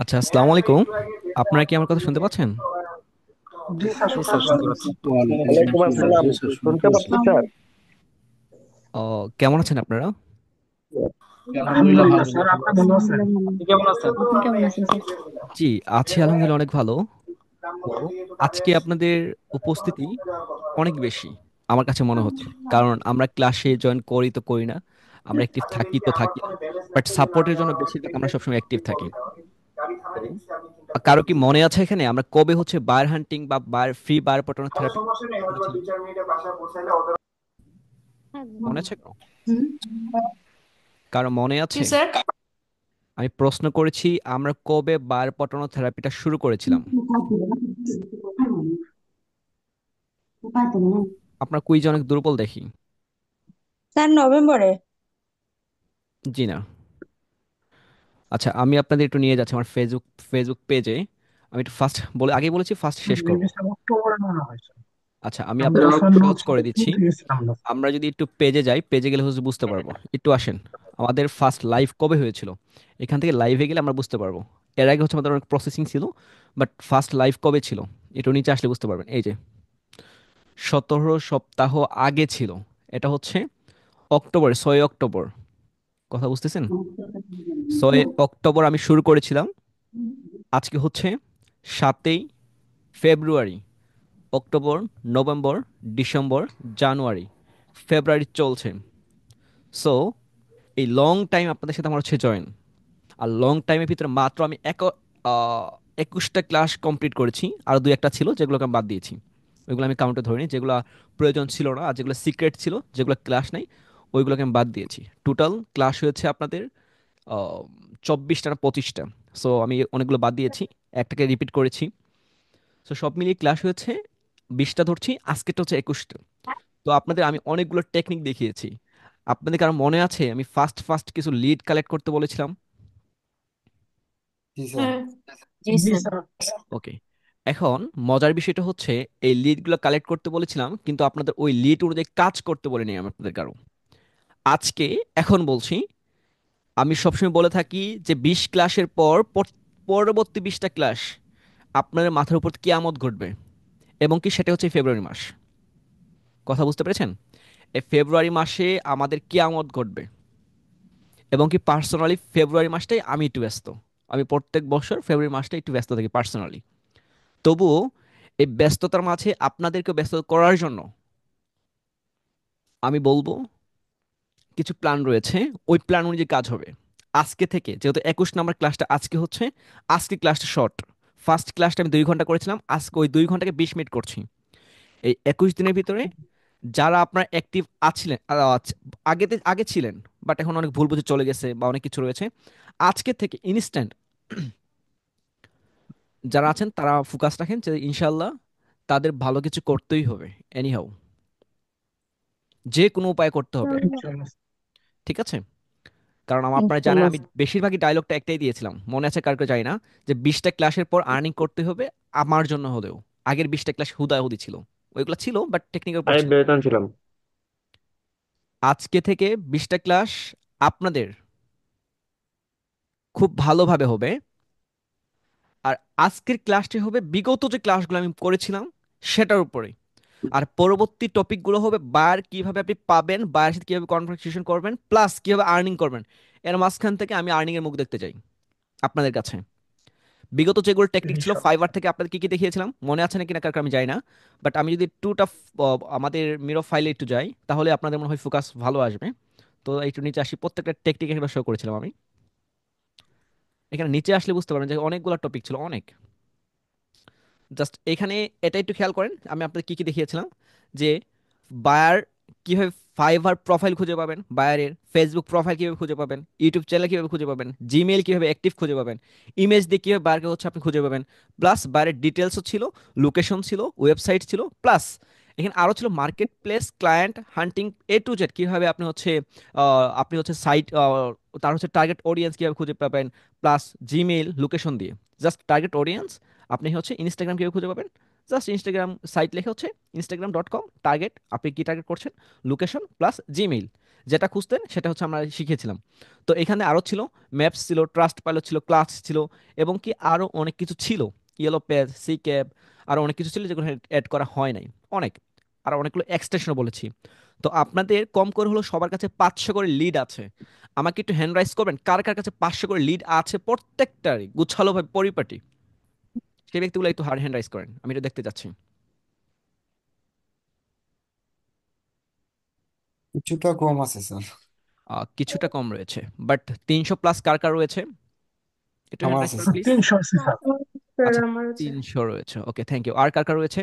আচ্ছা, আসসালামু আলাইকুম। আপনারা কি আমার কথা শুনতে পাচ্ছেন? জি স্যার, জি শুনতে স্যার, পাচ্ছি। শুনতে পাচ্ছি। ওয়ালাইকুম আসসালাম। শুনতে পাচ্ছেন স্যার? ও, কেমন আছেন আপনারা? আলহামদুলিল্লাহ আলহামদুলিল্লাহ ভালো। স্যার, আপনি ভালো আছেন? আলহামদুলিল্লাহ ভালো। আপনি কেমন আছেন? আপনি কেমন আছেন স্যার? জি, আছি আলহামদুলিল্লাহ অনেক ভালো। তো আজকে আপনাদের উপস্থিতি অনেক বেশি আমার কাছে মনে হচ্ছে, কারণ আমরা ক্লাসে জয়েন করি তো করি না, আমরা অ্যাক্টিভ থাকি তো থাকি না, বাট সাপোর্টের জন্য বেশিরভাগ আমরা সবসময় অ্যাক্টিভ থাকি। তো কারো কি মনে আছে এখানে আমরা কবে হচ্ছে বায়ার হান্টিং বা বায়ার ফ্রি বায়ার পটানো থেরাপি করেছিলাম? মনে আছে কারো? হুম। কারো মনে জি আছে? স্যার। আমি প্রশ্ন করেছি আমরা কবে বার পটানো থেরাপিটা শুরু করেছিলাম। আপনার কুইজ অনেক দুর্বল দেখি। স্যার নভেম্বরে। জি না। আচ্ছা, আমি আপনাদের একটু নিয়ে যাচ্ছি আমার ফেসবুক ফেসবুক পেজে। আমি একটু ফার্স্ট বলে আগেই বলেছি ফার্স্ট শেষ করব। মেবি স্যার অক্টোবরে মনে হয় স্যার। আচ্ছা, আমি আমরা আপনাদের একটু স্যার সহজ নোটস করে দিচ্ছি। তুলতে গেছিলাম না স্যার। আমরা যদি একটু পেজে যাই, পেজে গেলে হচ্ছে বুঝতে পারবো। একটু আসেন, আমাদের ফার্স্ট লাইভ কবে হয়েছিল, এখান থেকে লাইভে গেলে আমরা বুঝতে পারবো। এর আগে হচ্ছে আমাদের অনেক প্রসেসিং ছিল, বাট ফার্স্ট লাইভ কবে ছিল একটু নিচে আসলে বুঝতে পারবেন। এই যে 17 সপ্তাহ আগে ছিল। এটা হচ্ছে অক্টোবর, 6 অক্টোবর। কথা বুঝতেছেন? 6 অক্টোবর আমি শুরু করেছিলাম। আজকে হচ্ছে 7ই ফেব্রুয়ারি। অক্টোবর, নভেম্বর, ডিসেম্বর, জানুয়ারি, ফেব্রুয়ারি চলছে। সো এই লং টাইম আপনাদের সাথে আমার হচ্ছে জয়েন। আর লং টাইমের ভিতরে মাত্র আমি 21টা ক্লাস কমপ্লিট করেছি, আর দুই একটা ছিল যেগুলোকে আমি বাদ দিয়েছি। ওইগুলো আমি কাউন্টে ধরিনি, যেগুলো প্রয়োজন ছিল না, আর যেগুলো সিক্রেট ছিল, যেগুলো ক্লাস নাই, ওইগুলোকে আমি বাদ দিয়েছি। টোটাল ক্লাস হয়েছে আপনাদের 24টা না 25টা। সো আমি অনেকগুলো বাদ দিয়েছি, একটাকে রিপিট করেছি। সো সব মিলিয়ে ক্লাস হয়েছে 20টা ধরছি, আজকেরটা হচ্ছে 21টা। তো আপনাদের আমি অনেকগুলো টেকনিক দেখিয়েছি। আপনাদের কারো মনে আছে আমি ফার্স্ট ফার্স্ট কিছু লিড কালেক্ট করতে বলেছিলাম? জি স্যার। হ্যাঁ। জি জি স্যার। স্যার। ওকে। এখন মজার বিষয়টা হচ্ছে, এই লিডগুলো কালেক্ট করতে বলেছিলাম, কিন্তু আপনাদের ওই লিড অনুযায়ী কাজ করতে বলিনি আমি আপনাদের কারো। আজকে এখন বলছি, আমি সবসময় বলে থাকি যে 20 ক্লাসের পর পরবর্তী 20টা ক্লাস আপনাদের মাথার উপর কিয়ামত ঘটবে, এবং কি সেটা হচ্ছে ফেব্রুয়ারি মাস। কথা বুঝতে পেরেছেন? এই ফেব্রুয়ারি মাসে আমাদের কিয়ামত ঘটবে, এবং কি পার্সোনালি ফেব্রুয়ারি মাসটাই আমি একটু ব্যস্ত। আমি প্রত্যেক বছর ফেব্রুয়ারি মাসটা একটু ব্যস্ত থাকি পার্সোনালি। তবুও এই ব্যস্ততার মাঝে আপনাদেরকে ব্যস্ত করার জন্য আমি বলবো কিছু প্ল্যান রয়েছে, ওই প্ল্যান অনুযায়ী কাজ হবে। আজকে থেকে যেহেতু 21 নম্বর ক্লাসটা আজকে হচ্ছে, আজকে ক্লাসটা শর্ট। ফার্স্ট ক্লাসটা আমি 2 ঘন্টা করেছিলাম, আজকে ওই 2 ঘন্টাকে 20 মিনিট করছি। এই 21 দিনের ভিতরে যারা আপনার অ্যাক্টিভ আছিলেন, আগে ছিলেন, বাট এখন অনেক ভুল বুঝে চলে গেছে বা অনেক কিছু রয়েছে, আজকে থেকে ইনস্ট্যান্ট যারা আছেন তারা ফোকাস রাখেন যে ইনশাল্লাহ তাদের ভালো কিছু করতেই হবে, এনিহাউ, যে কোনো উপায় করতে হবে। ইনশাআল্লাহ। ঠিক আছে? কারণ আপনারা জানেন ইনশাআল্লাহ। আমি বেশিরভাগই ডায়লগটা একটাই দিয়েছিলাম, মনে আছে কার কার জানি না, যে 20টা ক্লাসের পর আর্নিং করতে হবে আমার জন্য হলেও। আগের 20টা ক্লাস হুদাহুদি ছিল, ওইগুলো ছিল বাট টেকনিকের উপর আমি ছিল। বেতন ছিলাম। আজকে থেকে 20টা ক্লাস আপনাদের খুব ভালোভাবে হবে। আর আজকের ক্লাসটি হবে বিগত যে ক্লাসগুলো আমি করেছিলাম সেটার উপরে। আর পরবর্তী টপিকগুলো হবে বায়ার কিভাবে আপনি পাবেন, বায়ার সাথে কিভাবে কনভারসেশন করবেন, প্লাস কিভাবে আর্নিং করবেন। এর মাঝখান থেকে আমি আর্নিং এর মুখ দেখতে চাই আপনাদের কাছে। বিগত যেগুলো টেকনিক ছিল ইনশাআল্লাহ ফাইবার থেকে আপনাদের কি কি দেখিয়েছিলাম মনে আছে নাকি না কার কার আমি যাই না, বাট আমি যদি টুটা আমাদের মিরো ফাইলে একটু যাই তাহলে আপনাদের মনে হয় ফোকাস ভালো আসবে। তো একটু নিচে আসি, প্রত্যেকটা টেকনিক এখানে শো করেছিলাম আমি। এখানে নিচে আসলে বুঝতে পারবেন যে অনেকগুলো টপিক ছিল, অনেক। জাস্ট এখানে এটা একটু খেয়াল করেন আমি আপনাদের কি কি দেখিয়েছিলাম। যে বায়ার কিভাবে ফাইবার প্রোফাইল খুঁজে পাবেন, বায়ারের ফেসবুক প্রোফাইল কিভাবে খুঁজে পাবেন, ইউটিউব চ্যানেল কিভাবে খুঁজে পাবেন, জিমেইল কিভাবে অ্যাক্টিভ খুঁজে পাবেন, ইমেজ দিয়ে কিভাবে বায়ারকে হচ্ছে আপনি খুঁজে পাবেন, প্লাস বায়ারের ডিটেলসও ছিল, লোকেশন ছিল, ওয়েবসাইট ছিল, প্লাস এখানে আরও ছিল market place, client hunting, A to Z কিভাবে আপনি হচ্ছে সাইট, তার হচ্ছে টার্গেট অডিয়েন্স কিভাবে খুঁজে পাবেন, প্লাস জিমেইল লোকেশন দিয়ে। জাস্ট টার্গেট অডিয়েন্স আপনি হচ্ছে ইনস্টাগ্রাম কিভাবে খুঁজে পাবেন, জাস্ট ইনস্টাগ্রাম সাইট লেখা হচ্ছে instagram.com টার্গেট, আপনি কি টার্গেট করছেন, লোকেশন প্লাস জিমেইল। যেটা খুঁজতেন সেটা হচ্ছে আমরা শিখিয়েছিলাম। তো এখানে আরও ছিল, ম্যাপস ছিল, ট্রাস্ট পাইলট ছিল, ক্লাস ছিল, এবং কি আরও অনেক কিছু ছিল, ইয়েলো পেজ, সি ক্যাব, আরও অনেক কিছু ছিল যেগুলো অ্যাড করা হয় নাই, অনেক, আর অনেকগুলো এক্সটেনশনও বলেছি। তো আপনাদের কম করে হলো সবার কাছে 500 করে লিড আছে। আমাকে একটু হ্যান্ড রাইজ করবেন কার কার কাছে 500 করে লিড আছে, প্রত্যেকটারই গুছালোভাবে পরিপাটি, সেই ব্যক্তিগুলো একটু হ্যান্ড রাইজ করেন, আমি এটা দেখতে চাচ্ছি। কিছুটা কম আছে স্যার। কিছুটা কম রয়েছে, বাট 300 প্লাস কার কার রয়েছে, একটু হ্যান্ড আমার রাইজ আছে করেন স্যার। প্লিজ। 300 আছে স্যার। স্যার আচ্ছা, আমার আছে। 300 রয়েছে, ওকে, থ্যাংক ইউ। আর কার কার রয়েছে,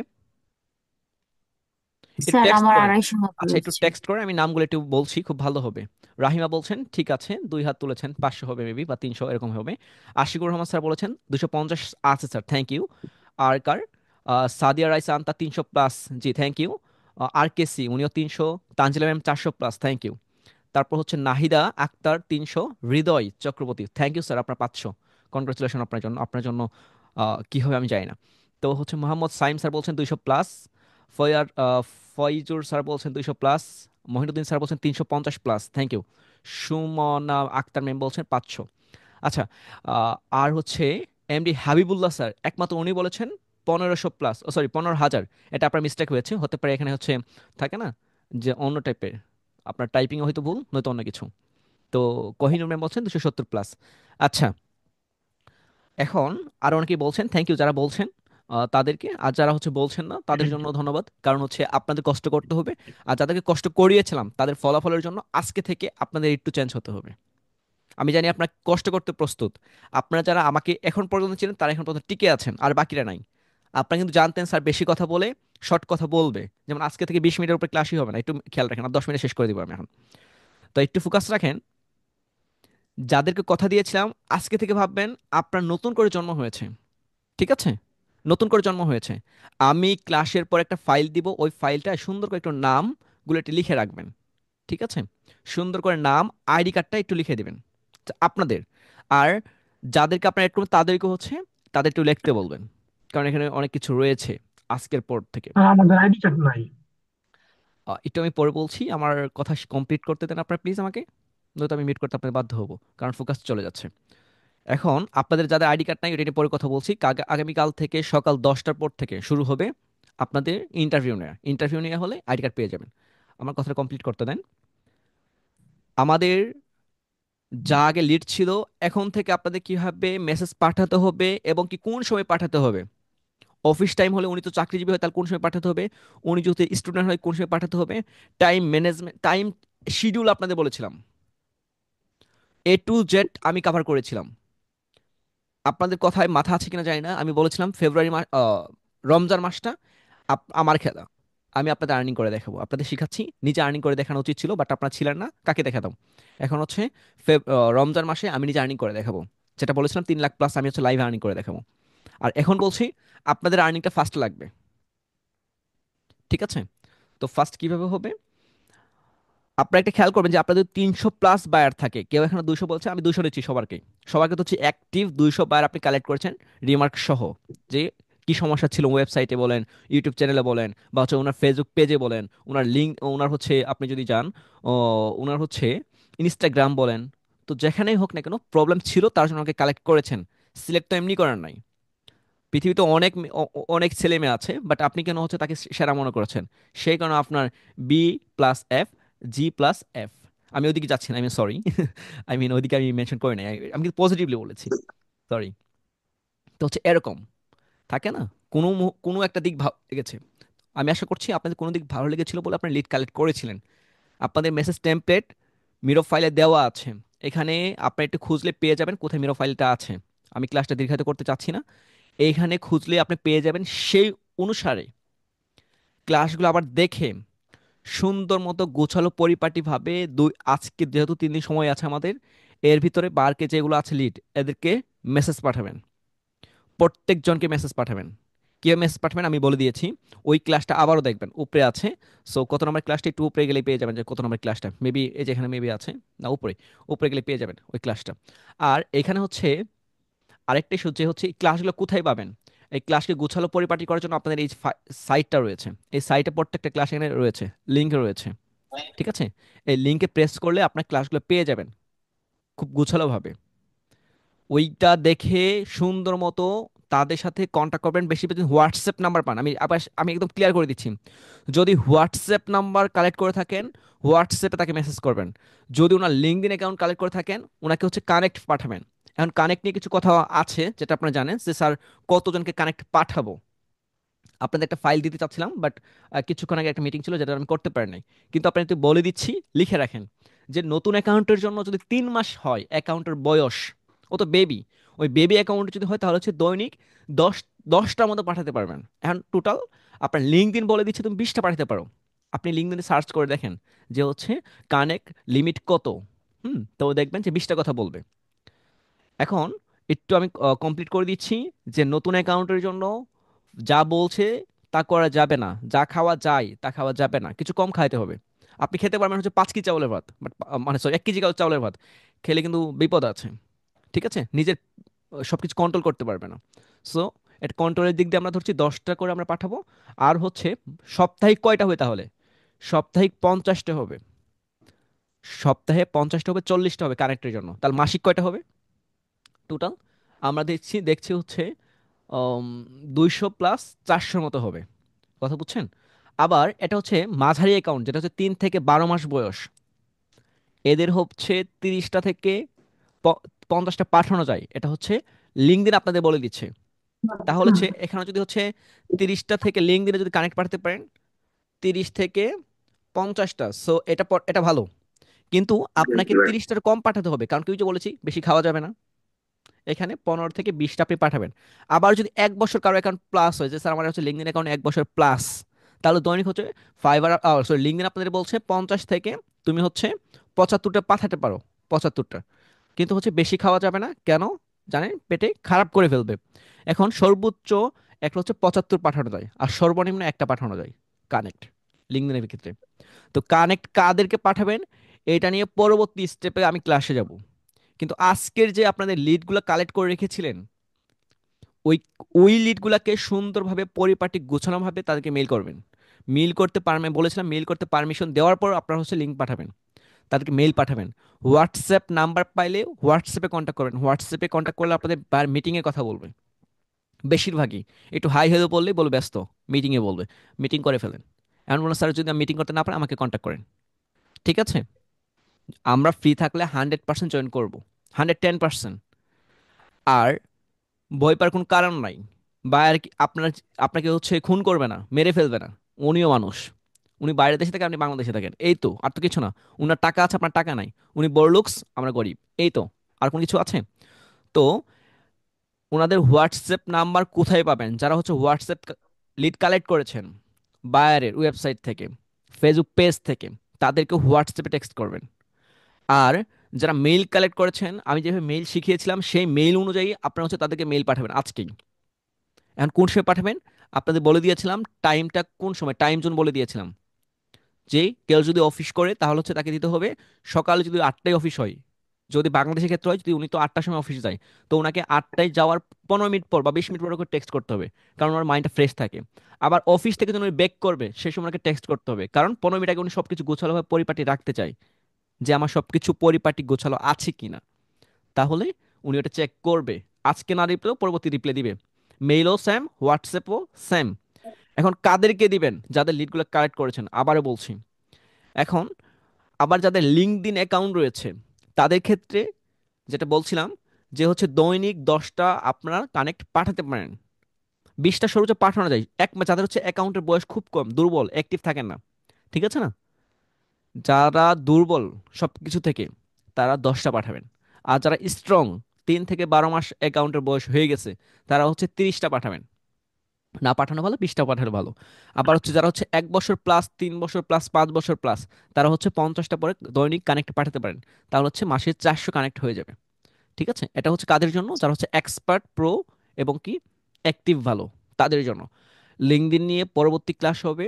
একটু স্যার টেক্সট আমার করেন। 250 মতো আচ্ছা, একটু রয়েছে। টেক্সট করেন, আমি নামগুলো একটু বলছি, খুব ভালো হবে। রাহিমা বলছেন ঠিক আছে, 2 হাত তুলেছেন, 500 হবে মেবি, বা 300 এরকম হবে। আশিকুর রহমান স্যার বলেছেন 250 আছে স্যার, থ্যাংক ইউ। আর কার, Sadia Raisa Anta 300 plus, ji thank you. আর কে সি, উনিও 300। Tanzila ma'am 400 plus, thank you. তারপর হচ্ছে Nahida Akter 300। Hriday Chakraborty, thank you sir, আপনার 500। কনগ্রাচুলেশন আপনার জন্য, আপনার জন্য কি হবে আমি জানি না। তো হচ্ছে মোহাম্মদ সাইম স্যার বলছেন 200 প্লাস। ফয়ার ফয়জুর স্যার বলছেন 200 প্লাস। মহিনুদ্দিন স্যার বলছেন 350 plus, thank you. Sumona Akter ma'am বলছেন 500। আচ্ছা, আর হচ্ছে এমডি হাবিবুল্লাহ স্যার, একমাত্র উনি বলেছেন 1500 প্লাস, ও সরি 15,000। এটা আপনার মিস্টেক হয়েছে, হতে পারে এখানে হচ্ছে থাকে না যে অন্য টাইপের, আপনার টাইপিংয়ে হয়তো ভুল, নয়তো অন্য কিছু। তো কোহিনুর ম্যাম বলছেন 270 প্লাস। আচ্ছা, এখন আরো অনেকেই বলছেন, থ্যাংক ইউ যারা বলছেন তাদেরকে, আর যারা হচ্ছে বলছেন না তাদের জন্য ধন্যবাদ, কারণ হচ্ছে আপনাদের কষ্ট করতে হবে। আর যাদেরকে কষ্ট করিয়েছিলাম তাদের ফলাফলের জন্য আজকে থেকে আপনাদের একটু চেঞ্জ হতে হবে। আমি জানি আপনার কষ্ট করতে প্রস্তুত। আপনারা যারা আমাকে এখন পর্যন্ত ছিলেন তারা এখন পর্যন্ত টিকে আছেন, আর বাকিরা নাই। আপনারা কিন্তু জানতেন স্যার বেশি কথা বলে শর্ট কথা বলবে, যেমন আজকে থেকে 20 মিনিটের উপরে ক্লাসই হবে না, একটু খেয়াল রাখেন, আর 10 মিনিট শেষ করে দিব আমি এখন। তো একটু ফোকাস রাখেন। যাদেরকে কথা দিয়েছিলাম আজকে থেকে ভাববেন আপনার নতুন করে জন্ম হয়েছে, ঠিক আছে? নতুন করে জন্ম হয়েছে। আমি ক্লাসের পর একটা ফাইল দিব, ওই ফাইলটায় সুন্দর করে একটু নামগুলো একটু লিখে রাখবেন, ঠিক আছে? সুন্দর করে নাম, আইডি কার্ডটা একটু লিখে দিবেন আপনাদের। আর যাদেরকে আপনার অ্যাড করবেন তাদেরকে হচ্ছে তাদের একটু লিখতে বলবেন, কারণ এখানে অনেক কিছু রয়েছে আজকের পর থেকে। আর আমাদের আইডি কার্ড নাই। একটু আমি পরে বলছি, আমার কথা কমপ্লিট করতে দেন আপনার প্লিজ আমাকে, নয়তো আমি মিট করতে আপনাদের বাধ্য হব, কারণ ফোকাস চলে যাচ্ছে। এখন আপনাদের যাদের আইডি কার্ড নাই এটা নিয়ে পরে কথা বলছি। আগামীকাল থেকে সকাল 10টার পর থেকে শুরু হবে আপনাদের ইন্টারভিউ নেওয়া। ইন্টারভিউ নেওয়া হলে আইডি কার্ড পেয়ে যাবেন। আমার কথাটা কমপ্লিট করতে দেন। আমাদের যা আগে লিড ছিল, এখন থেকে আপনাদের কিভাবে মেসেজ পাঠাতে হবে এবং কি কোন সময় পাঠাতে হবে। অফিস টাইম হলে, উনি তো চাকরিজীবী হয়, তাহলে কোন সময় পাঠাতে হবে। উনি যদি স্টুডেন্ট হয় কোন সময় পাঠাতে হবে। টাইম ম্যানেজমেন্ট, টাইম শিডিউল আপনাদের বলেছিলাম, A to Z আমি কভার করেছিলাম। আপনাদের কথায় মাথা আছে কিনা জানি না, আমি বলেছিলাম ফেব্রুয়ারি মাস, রমজান মাসটা আমার খেলা, আমি আপনাদের আর্নিং করে দেখাবো, আপনাদের শিখাচ্ছি। নিজে আর্নিং করে দেখানো উচিত ছিল, বাট আপনারা ছিলেন না, কাকে দেখাতাম। এখন হচ্ছে রমজান মাসে আমি নিজে আর্নিং করে দেখাবো, যেটা বলেছিলাম 3 লাখ প্লাস আমি হচ্ছে লাইভ আর্নিং করে দেখাবো। আর এখন বলছি আপনাদের আর্নিংটা ফার্স্ট লাগবে, ঠিক আছে? তো ফার্স্ট কিভাবে হবে, আপনারা একটা খেয়াল করবেন যে আপনাদের 300 প্লাস বায়ার থাকে, কেউ এখানে 200 বলছে, আমি 200 দিচ্ছি সবারকে। সবাইকে তো হচ্ছে অ্যাক্টিভ 200 বায়ার আপনি কালেক্ট করেছেন, রিমার্ক সহ, যে কি সমস্যা ছিল ওয়েবসাইটে বলেন, ইউটিউব চ্যানেলে বলেন, বা হচ্ছে ওনার ফেসবুক পেজে বলেন, ওনার লিঙ্ক, ওনার হচ্ছে আপনি যদি যান ও, ওনার হচ্ছে ইনস্টাগ্রাম বলেন, তো যেখানেই হোক না কেন প্রবলেম ছিল তার জন্য আমাকে কালেক্ট করেছেন। সিলেক্ট তো এমনি করার নাই, পৃথিবীতে অনেক ছেলে মেয়ে আছে, বাট আপনি কেন হচ্ছে তাকে সেরা মনে করেছেন? সেই কারণে আপনার B+F, G+F। আমি ওইদিকে যাচ্ছি না, আমি সরি, আই মিন ওইদিকে আমি মেনশন করি নাই, আমি কিন্তু পজিটিভলি বলেছি, সরি। তো হচ্ছে এরকম থাকে না, কোনো একটা দিক ভালো লেগেছে। আমি আশা করছি আপনাদের কোনো দিক ভালো লেগেছিল বলে আপনারা লিড কালেক্ট করেছিলেন। আপনাদের মেসেজ টেমপ্লেট মিরো ফাইলে দেওয়া আছে, এখানে আপনি একটু খুঁজলে পেয়ে যাবেন কোথায় মিরো ফাইলটা আছে। আমি ক্লাসটা দীর্ঘায়িত করতে চাচ্ছি না, এইখানে খুঁজলে আপনি পেয়ে যাবেন। সেই অনুসারে ক্লাসগুলো আবার দেখে সুন্দর মতো গোছালো পরিপাটিভাবে আজকে যেহেতু 3 দিন সময় আছে আমাদের, এর ভিতরে বারকে যেগুলো আছে লিড, এদেরকে মেসেজ পাঠাবেন, প্রত্যেকজনকে মেসেজ পাঠাবেন। কীভাবে মেসেজ পাঠাবেন আমি বলে দিয়েছি, ওই ক্লাসটা আবারও দেখবেন উপরে আছে। সো কত নম্বর ক্লাসটা, একটু উপরে গেলে পেয়ে যাবেন যে কত নম্বর ক্লাসটা, মেবি এই যে এখানে মেবি আছে, না উপরে, উপরে গেলে পেয়ে যাবেন ওই ক্লাসটা। আর এখানে হচ্ছে আরেকটা ইস্যু যে হচ্ছে এই ক্লাসগুলো কোথায় পাবেন। এই ক্লাসকে গোছালো পরিপাটি করার জন্য আপনাদের এই সাইটটা রয়েছে, এই সাইটে প্রত্যেকটা ক্লাস এখানে রয়েছে, লিঙ্ক রয়েছে, ঠিক আছে? এই লিঙ্কে প্রেস করলে আপনার ক্লাসগুলো পেয়ে যাবেন খুব গোছালোভাবে। ওইটা দেখে সুন্দর মতো তাদের সাথে কন্ট্যাক্ট করবেন। বেশি বেশি হোয়াটসঅ্যাপ নাম্বার পান, আমি একদম ক্লিয়ার করে দিচ্ছি। যদি হোয়াটসঅ্যাপ নাম্বার কালেক্ট করে থাকেন, হোয়াটসঅ্যাপে তাকে মেসেজ করবেন। যদি ওনার লিঙ্কডইন অ্যাকাউন্ট কালেক্ট করে থাকেন, ওনাকে হচ্ছে কানেক্ট পাঠাবেন। এখন কানেক্ট নিয়ে কিছু কথা আছে যেটা আপনারা জানেন যে স্যার কতজনকে কানেক্ট পাঠাবো। আপনাদের একটা ফাইল দিতে চাচ্ছিলাম, বাট কিছুক্ষণ আগে একটা মিটিং ছিল যেটা আমি করতে পারি নাই। কিন্তু আপনাকে একটু বলে দিচ্ছি, লিখে রাখেন যে নতুন অ্যাকাউন্টের জন্য যদি 3 মাস হয় অ্যাকাউন্টের বয়স, ও তো বেবি, ওই বেবি অ্যাকাউন্ট যদি হয় তাহলে হচ্ছে দৈনিক 10টার মতো পাঠাতে পারবেন। এখন টোটাল আপনার লিঙ্কডইন বলে দিচ্ছে তুমি 20টা পাঠাতে পারো। আপনি লিঙ্কডইনে সার্চ করে দেখেন যে হচ্ছে কানেক্ট লিমিট কত। তো দেখবেন যে 20টা কথা বলবে। এখন একটু আমি কমপ্লিট করে দিচ্ছি যে নতুন অ্যাকাউন্টের জন্য যা বলছে তা করা যাবে না, যা খাওয়া যায় তা খাওয়া যাবে না, কিছু কম খাইতে হবে। আপনি খেতে পারবেন হচ্ছে 5 কেজি চাউলের ভাত, বাট মানে সরি 1 কেজি চাউলের ভাত খেলে কিন্তু বিপদ আছে। ঠিক আছে? নিজের সবকিছু কন্ট্রোল করতে পারবে না। সো এটা কন্ট্রোলের দিক দিয়ে আমরা ধরছি 10টা করে আমরা পাঠাবো। আর হচ্ছে সাপ্তাহিক কয়টা হবে তাহলে? সাপ্তাহিক 50টা হবে। সপ্তাহে 50টা হবে, 40টা হবে কানেক্টের জন্য, তাহলে মাসিক কয়টা হবে টোটাল? আমরা দেখছি হচ্ছে 200 + 400 মতো হবে। কথা বুঝছেন? আবার এটা হচ্ছে মাঝারি অ্যাকাউন্ট, যেটা হচ্ছে 3 থেকে 12 মাস বয়স, এদের হচ্ছে 30টা থেকে 50টা পাঠানো যায়। এটা হচ্ছে লিঙ্কডইন আপনাদের বলে দিচ্ছে। তাহলে হচ্ছে এখানে যদি হচ্ছে 30টা থেকে লিঙ্কডইনে যদি কানেক্ট পাঠাতে পারেন, 30 থেকে 50টা, সো এটা ভালো। কিন্তু আপনাকে 30টার কম পাঠাতে হবে, কারণ কি ওই যে বলেছি বেশি খাওয়া যাবে না। এখানে 15 থেকে 20টা আপনি পাঠাবেন। আবার যদি 1 বছর কারো অ্যাকাউন্ট প্লাস হয়, যে স্যার আমার হচ্ছে লিঙ্কডইন অ্যাকাউন্ট 1 বছর প্লাস, তাহলে দৈনিক হচ্ছে ফাইবার, সরি লিঙ্কডইন আপনাদের বলছে 50 থেকে তুমি হচ্ছে 75টা পাঠাতে পারো। 75টা কিন্তু হচ্ছে বেশি খাওয়া যাবে না, কেন জানেন? পেটে খারাপ করে ফেলবে। এখন সর্বোচ্চ একটা হচ্ছে 75 পাঠানো যায়, আর সর্বনিম্ন একটা পাঠানো যায় কানেক্ট লিঙ্কডইনের ক্ষেত্রে। তো কানেক্ট কাদেরকে পাঠাবেন এটা নিয়ে পরবর্তী স্টেপে আমি ক্লাসে যাব। কিন্তু আজকের যে আপনাদের লিডগুলো কালেক্ট করে রেখেছিলেন, ওই ওই লিডগুলোকে সুন্দরভাবে পরিপাটি গোছানোভাবে তাদেরকে মেল করবেন। মেল করতে পারবেন বলেছিলাম, মেল করতে পারমিশন দেওয়ার পর আপনারা হচ্ছে লিঙ্ক পাঠাবেন, তাদেরকে মেল পাঠাবেন। হোয়াটসঅ্যাপ নাম্বার পাইলে হোয়াটসঅ্যাপে কন্ট্যাক্ট করবেন। হোয়াটসঅ্যাপে কন্ট্যাক্ট করলে আপনাদের মিটিংয়ের কথা বলবে বেশিরভাগই। একটু হাই হ্যালো বললেই বলবে ব্যস্ত, মিটিংয়ে বলবে। মিটিং করে ফেলেন। এমন বলুন স্যার যদি আমি মিটিং করতে না পারি আমাকে কন্ট্যাক্ট করেন। ঠিক আছে? আমরা ফ্রি থাকলে 100% জয়েন করবো, 110%। আর ভয় পাওয়ার কোনো কারণ নাই। বা আর কি আপনাকে হচ্ছে খুন করবে না, মেরে ফেলবে না। উনিও মানুষ। উনি বাইরের দেশে থাকে, আপনি বাংলাদেশে থাকেন, এই তো, আর তো কিছু না। উনার টাকা আছে, আপনার টাকা নাই। উনি বড়লোকস, আমরা গরিব, এই তো। আর কোনো কিছু আছে? তো ওনাদের হোয়াটসঅ্যাপ নাম্বার কোথায় পাবেন? যারা হচ্ছে হোয়াটসঅ্যাপ লিড কালেক্ট করেছেন বায়ারের ওয়েবসাইট থেকে, ফেসবুক পেজ থেকে, তাদেরকে হোয়াটসঅ্যাপে টেক্সট করবেন। আর যারা মেইল কালেক্ট করেছেন, আমি যেভাবে মেইল শিখিয়েছিলাম সেই মেইল অনুযায়ী আপনারা হচ্ছে তাদেরকে মেইল পাঠাবেন আজকেই। এখন কোন সময় পাঠাবেন আপনাদের বলে দিয়েছিলাম, টাইমটা কোন সময়, টাইম জোন বলে দিয়েছিলাম। যে কেউ যদি অফিস করে তাহলে হচ্ছে তাকে দিতে হবে সকালে, যদি 8টায় অফিস হয়, যদি বাংলাদেশের ক্ষেত্রে হয়, যদি উনি তো 8টার সময় অফিসে যায়, তো ওনাকে 8টায় যাওয়ার 15 মিনিট পর বা 20 মিনিট পর করে টেক্সট করতে হবে, কারণ ওনার মাইন্ডটা ফ্রেশ থাকে। আবার অফিস থেকে যখন উনি ব্যাক করবে সেই সময় ওনাকে টেক্সট করতে হবে, কারণ 15 মিনিট আগে উনি সবকিছু গোছালোভাবে পরিপাটি রাখতে চায়, যে আমার সবকিছু পরিপাটি গোছালো আছে কিনা। তাহলে উনি ওটা চেক করবে। আজকে না রিপ্লেও পরবর্তী রিপ্লে দিবে। মেইলও সেম, হোয়াটসঅ্যাপও সেম। এখন কাদেরকে দিবেন? যাদের লিডগুলো কালেক্ট করেছেন, আবারও বলছি। এখন আবার যাদের লিঙ্কডইন অ্যাকাউন্ট রয়েছে তাদের ক্ষেত্রে যেটা বলছিলাম, যে হচ্ছে দৈনিক 10টা আপনারা কানেক্ট পাঠাতে পারেন। 20টা সর্বোচ্চ পাঠানো যায় যাদের হচ্ছে অ্যাকাউন্টের বয়স খুব কম, দুর্বল, অ্যাক্টিভ থাকেন না। ঠিক আছে না? যারা দুর্বল সব কিছু থেকে, তারা 10টা পাঠাবেন। আর যারা স্ট্রং, 3 থেকে 12 মাস অ্যাকাউন্টের বয়স হয়ে গেছে, তারা হচ্ছে 30টা পাঠাবেন। না পাঠানো ভালো, 20টা পাঠানো ভালো। আবার হচ্ছে যারা হচ্ছে 1 বছর প্লাস, 3 বছর প্লাস, 5 বছর প্লাস, তারা হচ্ছে 50টা পরে দৈনিক কানেক্ট পাঠাতে পারেন। তাহলে হচ্ছে মাসে 400 কানেক্ট হয়ে যাবে। ঠিক আছে? এটা হচ্ছে কাদের জন্য? যারা হচ্ছে এক্সপার্ট, প্রো এবং কি অ্যাক্টিভ ভালো, তাদের জন্য। লিঙ্কডইন নিয়ে পরবর্তী ক্লাস হবে।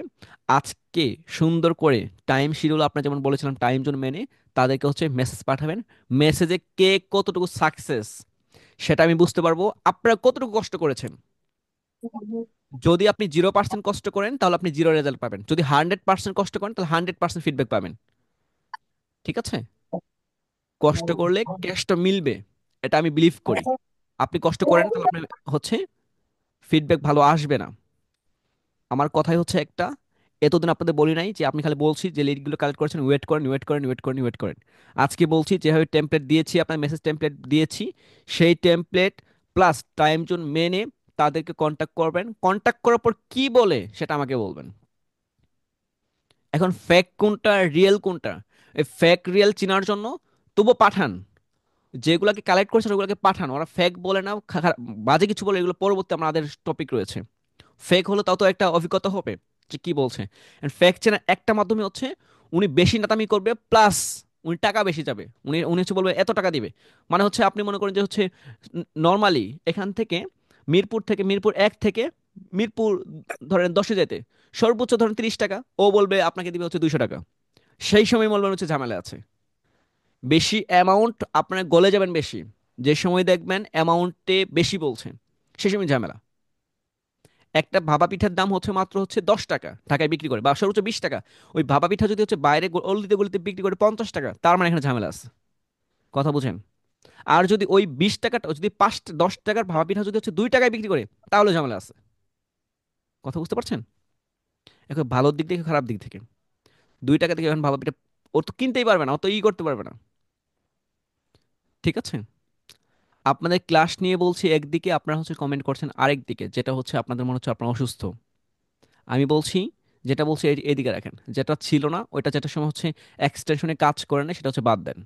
আজকে সুন্দর করে টাইম শিডিউল আপনার যেমন বলেছিলাম টাইম জোন মেনে তাদেরকে হচ্ছে মেসেজ পাঠাবেন। মেসেজে কে কতটুকু সাকসেস সেটা আমি বুঝতে পারবো, আপনারা কতটুকু কষ্ট করেছেন। যদি আপনি 0% কষ্ট করেন তাহলে আপনি 0 রেজাল্ট পাবেন, যদি 100% কষ্ট করেন তাহলে 100% ফিডব্যাক পাবেন। ঠিক আছে? কষ্ট করলে ক্যাশটা মিলবে, এটা আমি বিলিভ করি। আপনি কষ্ট করেন তাহলে আপনার হচ্ছে ফিডব্যাক ভালো আসবে না। আমার কথাই হচ্ছে একটা, এতদিন আপনাদের বলি নাই যে আপনি খালি বলছি যে লিডগুলো কালেক্ট করেছেন, ওয়েট করেন ওয়েট করেন ওয়েট করেন ওয়েট করেন। আজকে বলছি যেভাবে টেমপ্লেট দিয়েছি, আপনার মেসেজ টেমপ্লেট দিয়েছি, সেই টেমপ্লেট প্লাস টাইম জোন মেনে তাদেরকে কন্ট্যাক্ট করবেন। কন্ট্যাক্ট করার পর কি বলে সেটা আমাকে বলবেন। এখন ফেক কোনটা রিয়েল কোনটা, এই ফেক রিয়েল চেনার জন্য তবু পাঠান, যেগুলোকে কালেক্ট করছেন ওগুলোকে পাঠান। ওরা ফেক বলে না, বাজে কিছু বলে, এগুলো পরবর্তী আমাদের টপিক রয়েছে। ফেক হলে তাও তো একটা অভিজ্ঞতা হবে যে কি বলছে। ফেক চেনার একটা মাধ্যমে হচ্ছে উনি বেশি নাটামি করবে, প্লাস উনি টাকা বেশি যাবে। উনি উনি হচ্ছে বলবে এত টাকা দিবে। মানে হচ্ছে আপনি মনে করেন যে হচ্ছে নর্মালি এখান থেকে মিরপুর 1 থেকে মিরপুর ধরেন 10-এ যেতে সর্বোচ্চ ধরেন 30 টাকা, ও বলবে আপনাকে দিবে হচ্ছে 200 টাকা। সেই সময় বলবেন হচ্ছে ঝামেলা আছে। বেশি অ্যামাউন্ট আপনার গলে যাবেন বেশি, যে সময় দেখবেন অ্যামাউন্টে বেশি বলছে সেই সময় ঝামেলা। একটা ভাপা পিঠার দাম হচ্ছে মাত্র হচ্ছে 10 টাকা, ঢাকায় বিক্রি করে বা সর্বোচ্চ 20 টাকা। ওই ভাপা পিঠা যদি হচ্ছে বাইরে অলিতে গলিতে বিক্রি করে 50 টাকা, তার মানে এখানে ঝামেলা আছে। কথা বুঝেন? আর যদি ওই 20 টাকাটা যদি 10 টাকার ভাপা পিঠা যদি হচ্ছে 2 টাকায় বিক্রি করে, তাহলে ঝামেলা আছে। কথা বুঝতে পারছেন? এখন ভালোর দিক থেকে খারাপ দিক থেকে, 2 টাকা থেকে এখন ভাপা পিঠা ও তো কিনতেই পারবে না, ও তো করতে পারবে না। ঠিক আছে? আপনাদের ক্লাস নিয়ে বলছি একদিকে, আপনারা হচ্ছে কমেন্ট করছেন আরেক দিকে, যেটা হচ্ছে আপনাদের মনে হচ্ছে আপনারা অসুস্থ। আমি বলছি, যেটা বলছি এদিকে রাখেন, যেটা ছিল না ওইটা, যেটা সময় হচ্ছে এক্সটেনশনে কাজ করে না সেটা হচ্ছে বাদ দেন।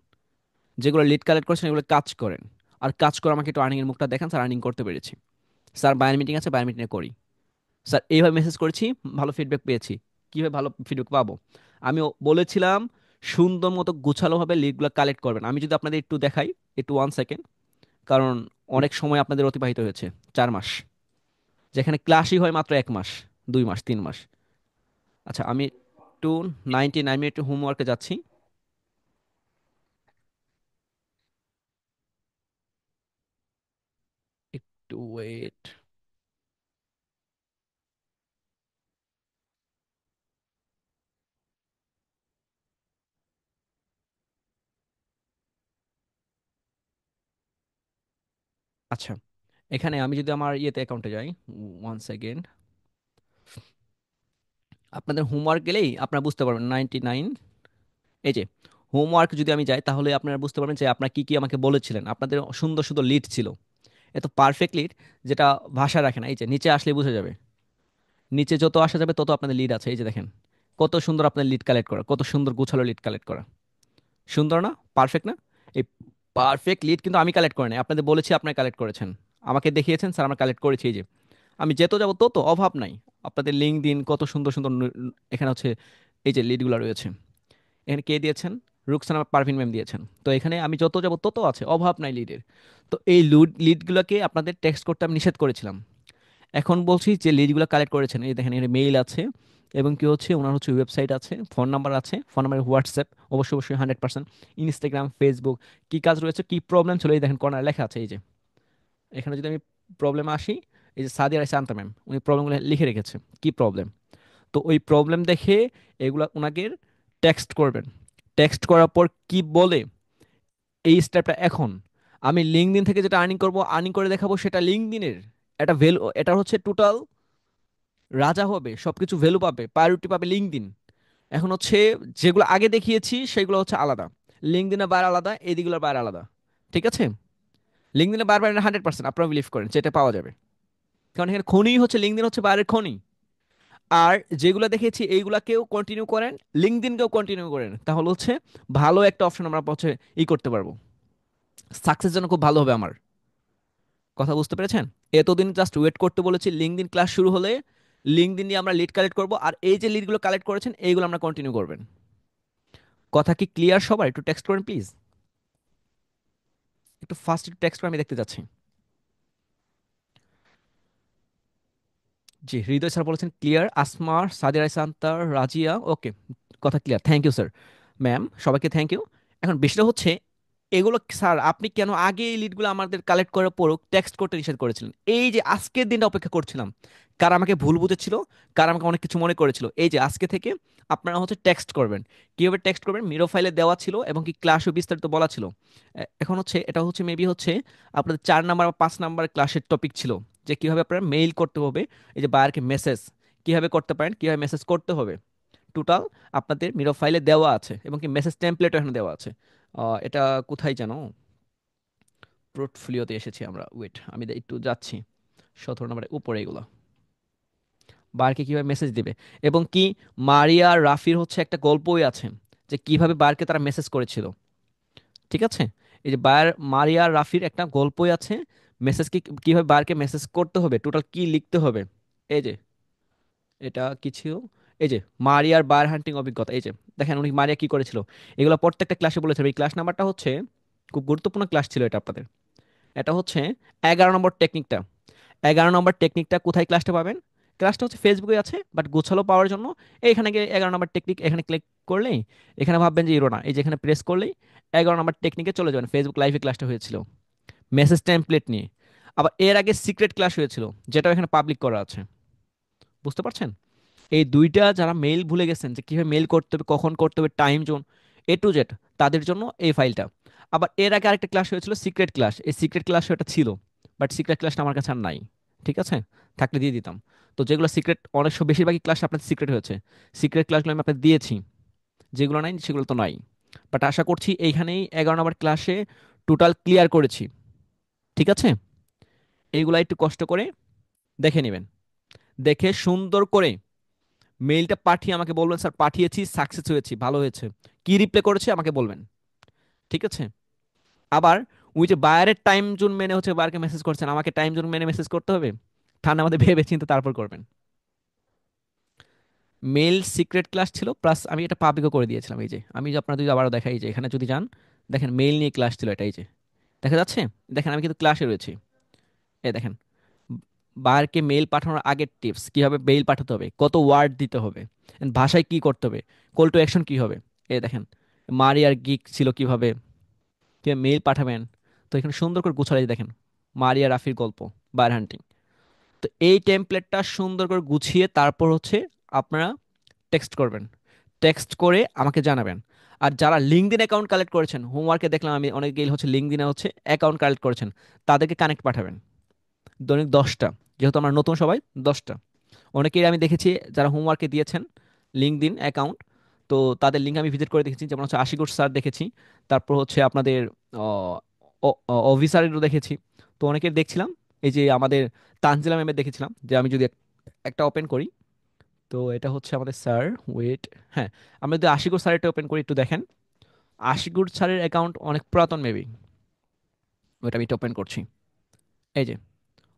যেগুলো লিড কালেক্ট করছেন এগুলো কাজ করেন। আর কাজ করে আমাকে একটু আর্নিং এর মুখটা দেখান, স্যার আর্নিং করতে পেরেছি, স্যার বায়ার মিটিং আছে বায়ার মিটিংয়ে করি, স্যার এইভাবে মেসেজ করেছি ভালো ফিডব্যাক পেয়েছি। কীভাবে ভালো ফিডব্যাক পাবো? আমি বলেছিলাম সুন্দর মতো গুছালোভাবে লিডগুলো কালেক্ট করবেন। আমি যদি আপনাদের একটু দেখাই, একটু 1 সেকেন্ড, কারণ অনেক সময় আপনাদের অতিবাহিত হয়েছে, 4 মাস, যেখানে ক্লাসই হয় মাত্র 1 মাস, 2 মাস, 3 মাস। আচ্ছা, আমি একটু 99 মিনিট একটু হোমওয়ার্কে যাচ্ছি, একটু ওয়েট। আচ্ছা, এখানে আমি যদি আমার ইয়েতে অ্যাকাউন্টে যাই, 1 সেকেন্ড, আপনাদের হোমওয়ার্ক গেলেই আপনারা বুঝতে পারবেন 99, এই যে হোমওয়ার্ক যদি আমি যাই তাহলে আপনারা বুঝতে পারবেন যে আপনারা কি কি আমাকে বলেছিলেন। আপনাদের সুন্দর সুন্দর লিড ছিল, এত পারফেক্ট লিড যেটা ভাষা রাখে না। এই যে নিচে আসলে বুঝা যাবে, নিচে যত আসা যাবে তত আপনাদের লিড আছে। এই যে দেখেন কত সুন্দর আপনার লিড কালেক্ট করা, কত সুন্দর গোছালো লিড কালেক্ট করা। সুন্দর না? পারফেক্ট না? এই পারফেক্ট লিড কিন্তু আমি কালেক্ট করি নাই, আপনাদের বলেছি আপনারা কালেক্ট করেছেন, আমাকে দেখিয়েছেন স্যার আমরা কালেক্ট করেছি। এই যে আমি যেত যাবো তত অভাব নাই। আপনাদের লিঙ্ক দিন কত সুন্দর সুন্দর এখানে হচ্ছে এই যে লিডগুলো রয়েছে। এখানে কে দিয়েছেন? রুকসানা পারভিন ম্যাম দিয়েছেন। তো এখানে আমি যত যাব তত আছে, অভাব নাই লিডের। তো এই লিডগুলোকে আপনাদের টেক্সট করতে আমি নিষেধ করেছিলাম। এখন বলছি যে লিডগুলো কালেক্ট করেছেন, এই দেখেন এখানে মেইল আছে, এবং কি হচ্ছে ওনার হচ্ছে ওয়েবসাইট আছে, ফোন নাম্বার আছে, ফোন নাম্বার, হোয়াটসঅ্যাপ অবশ্যই অবশ্যই 100%, ইনস্টাগ্রাম, ফেসবুক, কি কাজ রয়েছে, কি প্রবলেম ছিল, এই দেখেন কর্নার লেখা আছে। এই যে এখানে যদি আমি প্রবলেমে আসি, এই যে সাদিয়া রাইসা আন্তা ম্যাম উনি প্রবলেমগুলো লিখে রেখেছে কি প্রবলেম। তো ওই প্রবলেম দেখে এগুলা ওনাকে টেক্সট করবেন। টেক্সট করার পর কি বলে, এই স্টেপটা এখন আমি লিঙ্কডইন থেকে যেটা আর্নিং করব, আর্নিং করে দেখাবো, সেটা লিঙ্কডইনের এটা ভ্যালু, এটা হচ্ছে টোটাল রাজা হবে, সবকিছু ভ্যালু পাবে, প্রায়োরিটি পাবে লিঙ্কডইন। এখন হচ্ছে যেগুলো আগে দেখিয়েছি সেগুলো হচ্ছে আলাদা, লিঙ্কডইনের বাইরে আলাদা, এদিকগুলোর বাইরে আলাদা। ঠিক আছে? লিঙ্কডইনের বাইরে বাইরে 100% আপনারা বিলিভ করেন যেটা পাওয়া যাবে, কারণ এখানে খনি হচ্ছে লিঙ্কডইন হচ্ছে বাইরের খনি। আর যেগুলো দেখেছি এইগুলাকেও কন্টিনিউ করেন, লিঙ্কডইনকেও কন্টিনিউ করেন, তাহলে হচ্ছে ভালো একটা অপশন আমরা হচ্ছে করতে পারবো, সাকসেস যেন খুব ভালো হবে আমার। কথা বুঝতে পেরেছেন? এতদিন জাস্ট ওয়েট করতে বলেছি, লিঙ্কডইন ক্লাস শুরু হলে লিঙ্কডইন নিয়ে আমরা লিড কালেক্ট করব, আর এই যে লিডগুলো কালেক্ট করেছেন এইগুলো আমরা কন্টিনিউ করবেন। কথা কি ক্লিয়ার সবার? একটু টেক্সট করেন প্লিজ, একটু ফাস্ট একটু টেক্সট করে আমি দেখতে যাচ্ছি। জি, হৃদয় স্যার বলেছেন ক্লিয়ার, আসমার, সাদিয়া রাইসা আক্তার, রাজিয়া, ওকে, কথা clear, thank you sir. Ma'am সবাইকে থ্যাংক ইউ। এখন বিষয়টা হচ্ছে এগুলো স্যার আপনি কেন আগে এই লিডগুলো আমাদের কালেক্ট করার পরও টেক্সট করতে নিষেধ করেছিলেন? এই যে আজকের দিনটা অপেক্ষা করছিলাম, কার আমাকে ভুল বুঝেছিল, কার আমাকে অনেক কিছু মনে করেছিল। এই যে আজকে থেকে আপনারা হচ্ছে টেক্সট করবেন। কীভাবে টেক্সট করবেন, মিরো ফাইলে দেওয়া ছিল এবং কি ক্লাসও বিস্তারিত বলা ছিল। এখন হচ্ছে এটা হচ্ছে মেবি হচ্ছে আপনাদের 4 নাম্বার বা 5 নাম্বার ক্লাসের টপিক ছিল, যে কীভাবে আপনারা মেইল করতে হবে, এই যে বায়ারকে মেসেজ কীভাবে করতে পারেন, কীভাবে মেসেজ করতে হবে, টোটাল আপনাদের মিরো ফাইলে দেওয়া আছে এবং কি মেসেজ টেমপ্লেটও এখানে দেওয়া আছে। এটা কোথায় জানো, পোর্টফোলিওতে এসেছি আমরা, ওয়েট আমি একটু যাচ্ছি 17 নম্বরের উপরে এগুলো, বারকে কিভাবে মেসেজ দিবে এবং কি মারিয়া আর রাফির হচ্ছে একটা গল্পই আছে যে কিভাবে বারকে তারা মেসেজ করেছিল। ঠিক আছে, এই যে বার মারিয়া আর রাফির একটা গল্পই আছে, মেসেজকে কিভাবে বারকে মেসেজ করতে হবে, টোটাল কি লিখতে হবে। এই যে এটা কি ছিল, এই যে মারিয়ার বার হান্টিং অভিজ্ঞতা, এই যে দেখেন উনি মারিয়া কি করেছিল, এগুলো প্রত্যেকটা ক্লাসে বলেছিল। এই ক্লাস নাম্বারটা হচ্ছে খুব গুরুত্বপূর্ণ ক্লাস ছিল এটা আপনাদের। এটা হচ্ছে 11 নম্বর টেকনিকটা। 11 নম্বর টেকনিকটা কোথায় ক্লাসটা পাবেন, ক্লাসটা হচ্ছে ফেসবুকে আছে, বাট গোছালো পাওয়ার জন্য এইখানে গিয়ে 11 নম্বর টেকনিক এখানে ক্লিক করলেই, এখানে ভাববেন যে ইরো না, এই যে এখানে প্রেস করলেই 11 নম্বর টেকনিকে চলে যাবেন। ফেসবুক লাইভে ক্লাসটা হয়েছিল মেসেজ টেমপ্লেট নিয়ে। আবার এর আগে সিক্রেট ক্লাস হয়েছিল, যেটাও এখানে পাবলিক করা আছে। বুঝতে পারছেন, এই দুইটা যারা মেইল ভুলে গেছেন যে কীভাবে মেইল করতে হবে, কখন করতে হবে, time zone A to Z, তাদের জন্য এই ফাইলটা। আবার এর আগে আরেকটা ক্লাস হয়েছিল সিক্রেট ক্লাস, এই সিক্রেট ক্লাস এটা ছিল, বাট সিক্রেট ক্লাসটা আমার কাছে আর নাই। ঠিক আছে, থাকলে দিয়ে দিতাম। তো যেগুলো সিক্রেট, অনেক বেশিরভাগই ক্লাস আপনাদের সিক্রেট হয়েছে, সিক্রেট ক্লাসগুলো আমি আপনাদের দিয়েছি, যেগুলো নাই সেগুলো তো নাই। বাট আশা করছি এইখানেই 11 নম্বর ক্লাসে টোটাল ক্লিয়ার করেছি। ঠিক আছে, এইগুলা একটু কষ্ট করে দেখে নেবেন, দেখে সুন্দর করে মেইলটা পাঠিয়ে আমাকে বলবেন স্যার পাঠিয়েছি, সাকসেস হয়েছি, ভালো হয়েছে, কি রিপ্লাই করেছে আমাকে বলবেন। ঠিক আছে, আবার ওই যে বায়ারের টাইম জোন মেনে হচ্ছে বায়ারকে মেসেজ করছেন, আমাকে টাইম জোন মেনে মেসেজ করতে হবে, ঠান্ডা আমাদের ভেবে চিন্তে তারপর করবেন। মেল সিক্রেট ক্লাস ছিল, প্লাস আমি এটা পাবলিকও করে দিয়েছিলাম। এই যে আমি যে আপনার যদি আবারও দেখাই, যে এখানে যদি যান দেখেন মেল নিয়ে ক্লাস ছিল এটা, এই যে দেখা যাচ্ছে, দেখেন আমি কিন্তু ক্লাসে রয়েছি। এই দেখেন বায়ারকে মেল পাঠানোর আগের টিপস, কিভাবে মেইল পাঠাতে হবে, কত ওয়ার্ড দিতে হবে, and ভাষায় কি করতে হবে, কল টু অ্যাকশন কি হবে। এই দেখেন মারিয়ার গিক ছিল কিভাবে, কিভাবে মেইল পাঠাবেন। তো এখানে সুন্দর করে গুছালে দেখেন মারিয়া রাফির গল্প, বায়ার হান্টিং। তো এই টেমপ্লেটটা সুন্দর করে গুছিয়ে তারপর হচ্ছে আপনারা টেক্সট করবেন, টেক্সট করে আমাকে জানাবেন। আর যারা লিঙ্কডিন অ্যাকাউন্ট কালেক্ট করেছেন, হোমওয়ার্কে দেখলাম আমি অনেকেই হচ্ছে লিঙ্কডিনে হচ্ছে অ্যাকাউন্ট কালেক্ট করেছেন, তাদেরকে কানেক্ট পাঠাবেন দৈনিক 10টা, যেহেতু আমরা নতুন সবাই 10টা। অনেকেই আমি দেখেছি যারা হোমওয়ার্কে দিয়েছেন লিঙ্কডিন অ্যাকাউন্ট, তো তাদের লিঙ্ক আমি ভিজিট করে দেখেছি, যেমন হচ্ছে আশিকুর স্যার দেখেছি, তারপর হচ্ছে আপনাদের অফিসারেরও দেখেছি। তো অনেকের দেখছিলাম, এই যে আমাদের তানজিলা ম্যামের দেখেছিলাম, যে আমি যদি একটা ওপেন করি, তো এটা হচ্ছে আমাদের স্যার, ওয়েট, হ্যাঁ, আমরা যদি আশিকুর স্যারেরটা ওপেন করি একটু দেখেন, আশিকুর স্যারের অ্যাকাউন্ট অনেক পুরাতন মেবি, ওইটা আমি এটা ওপেন করছি। এই যে,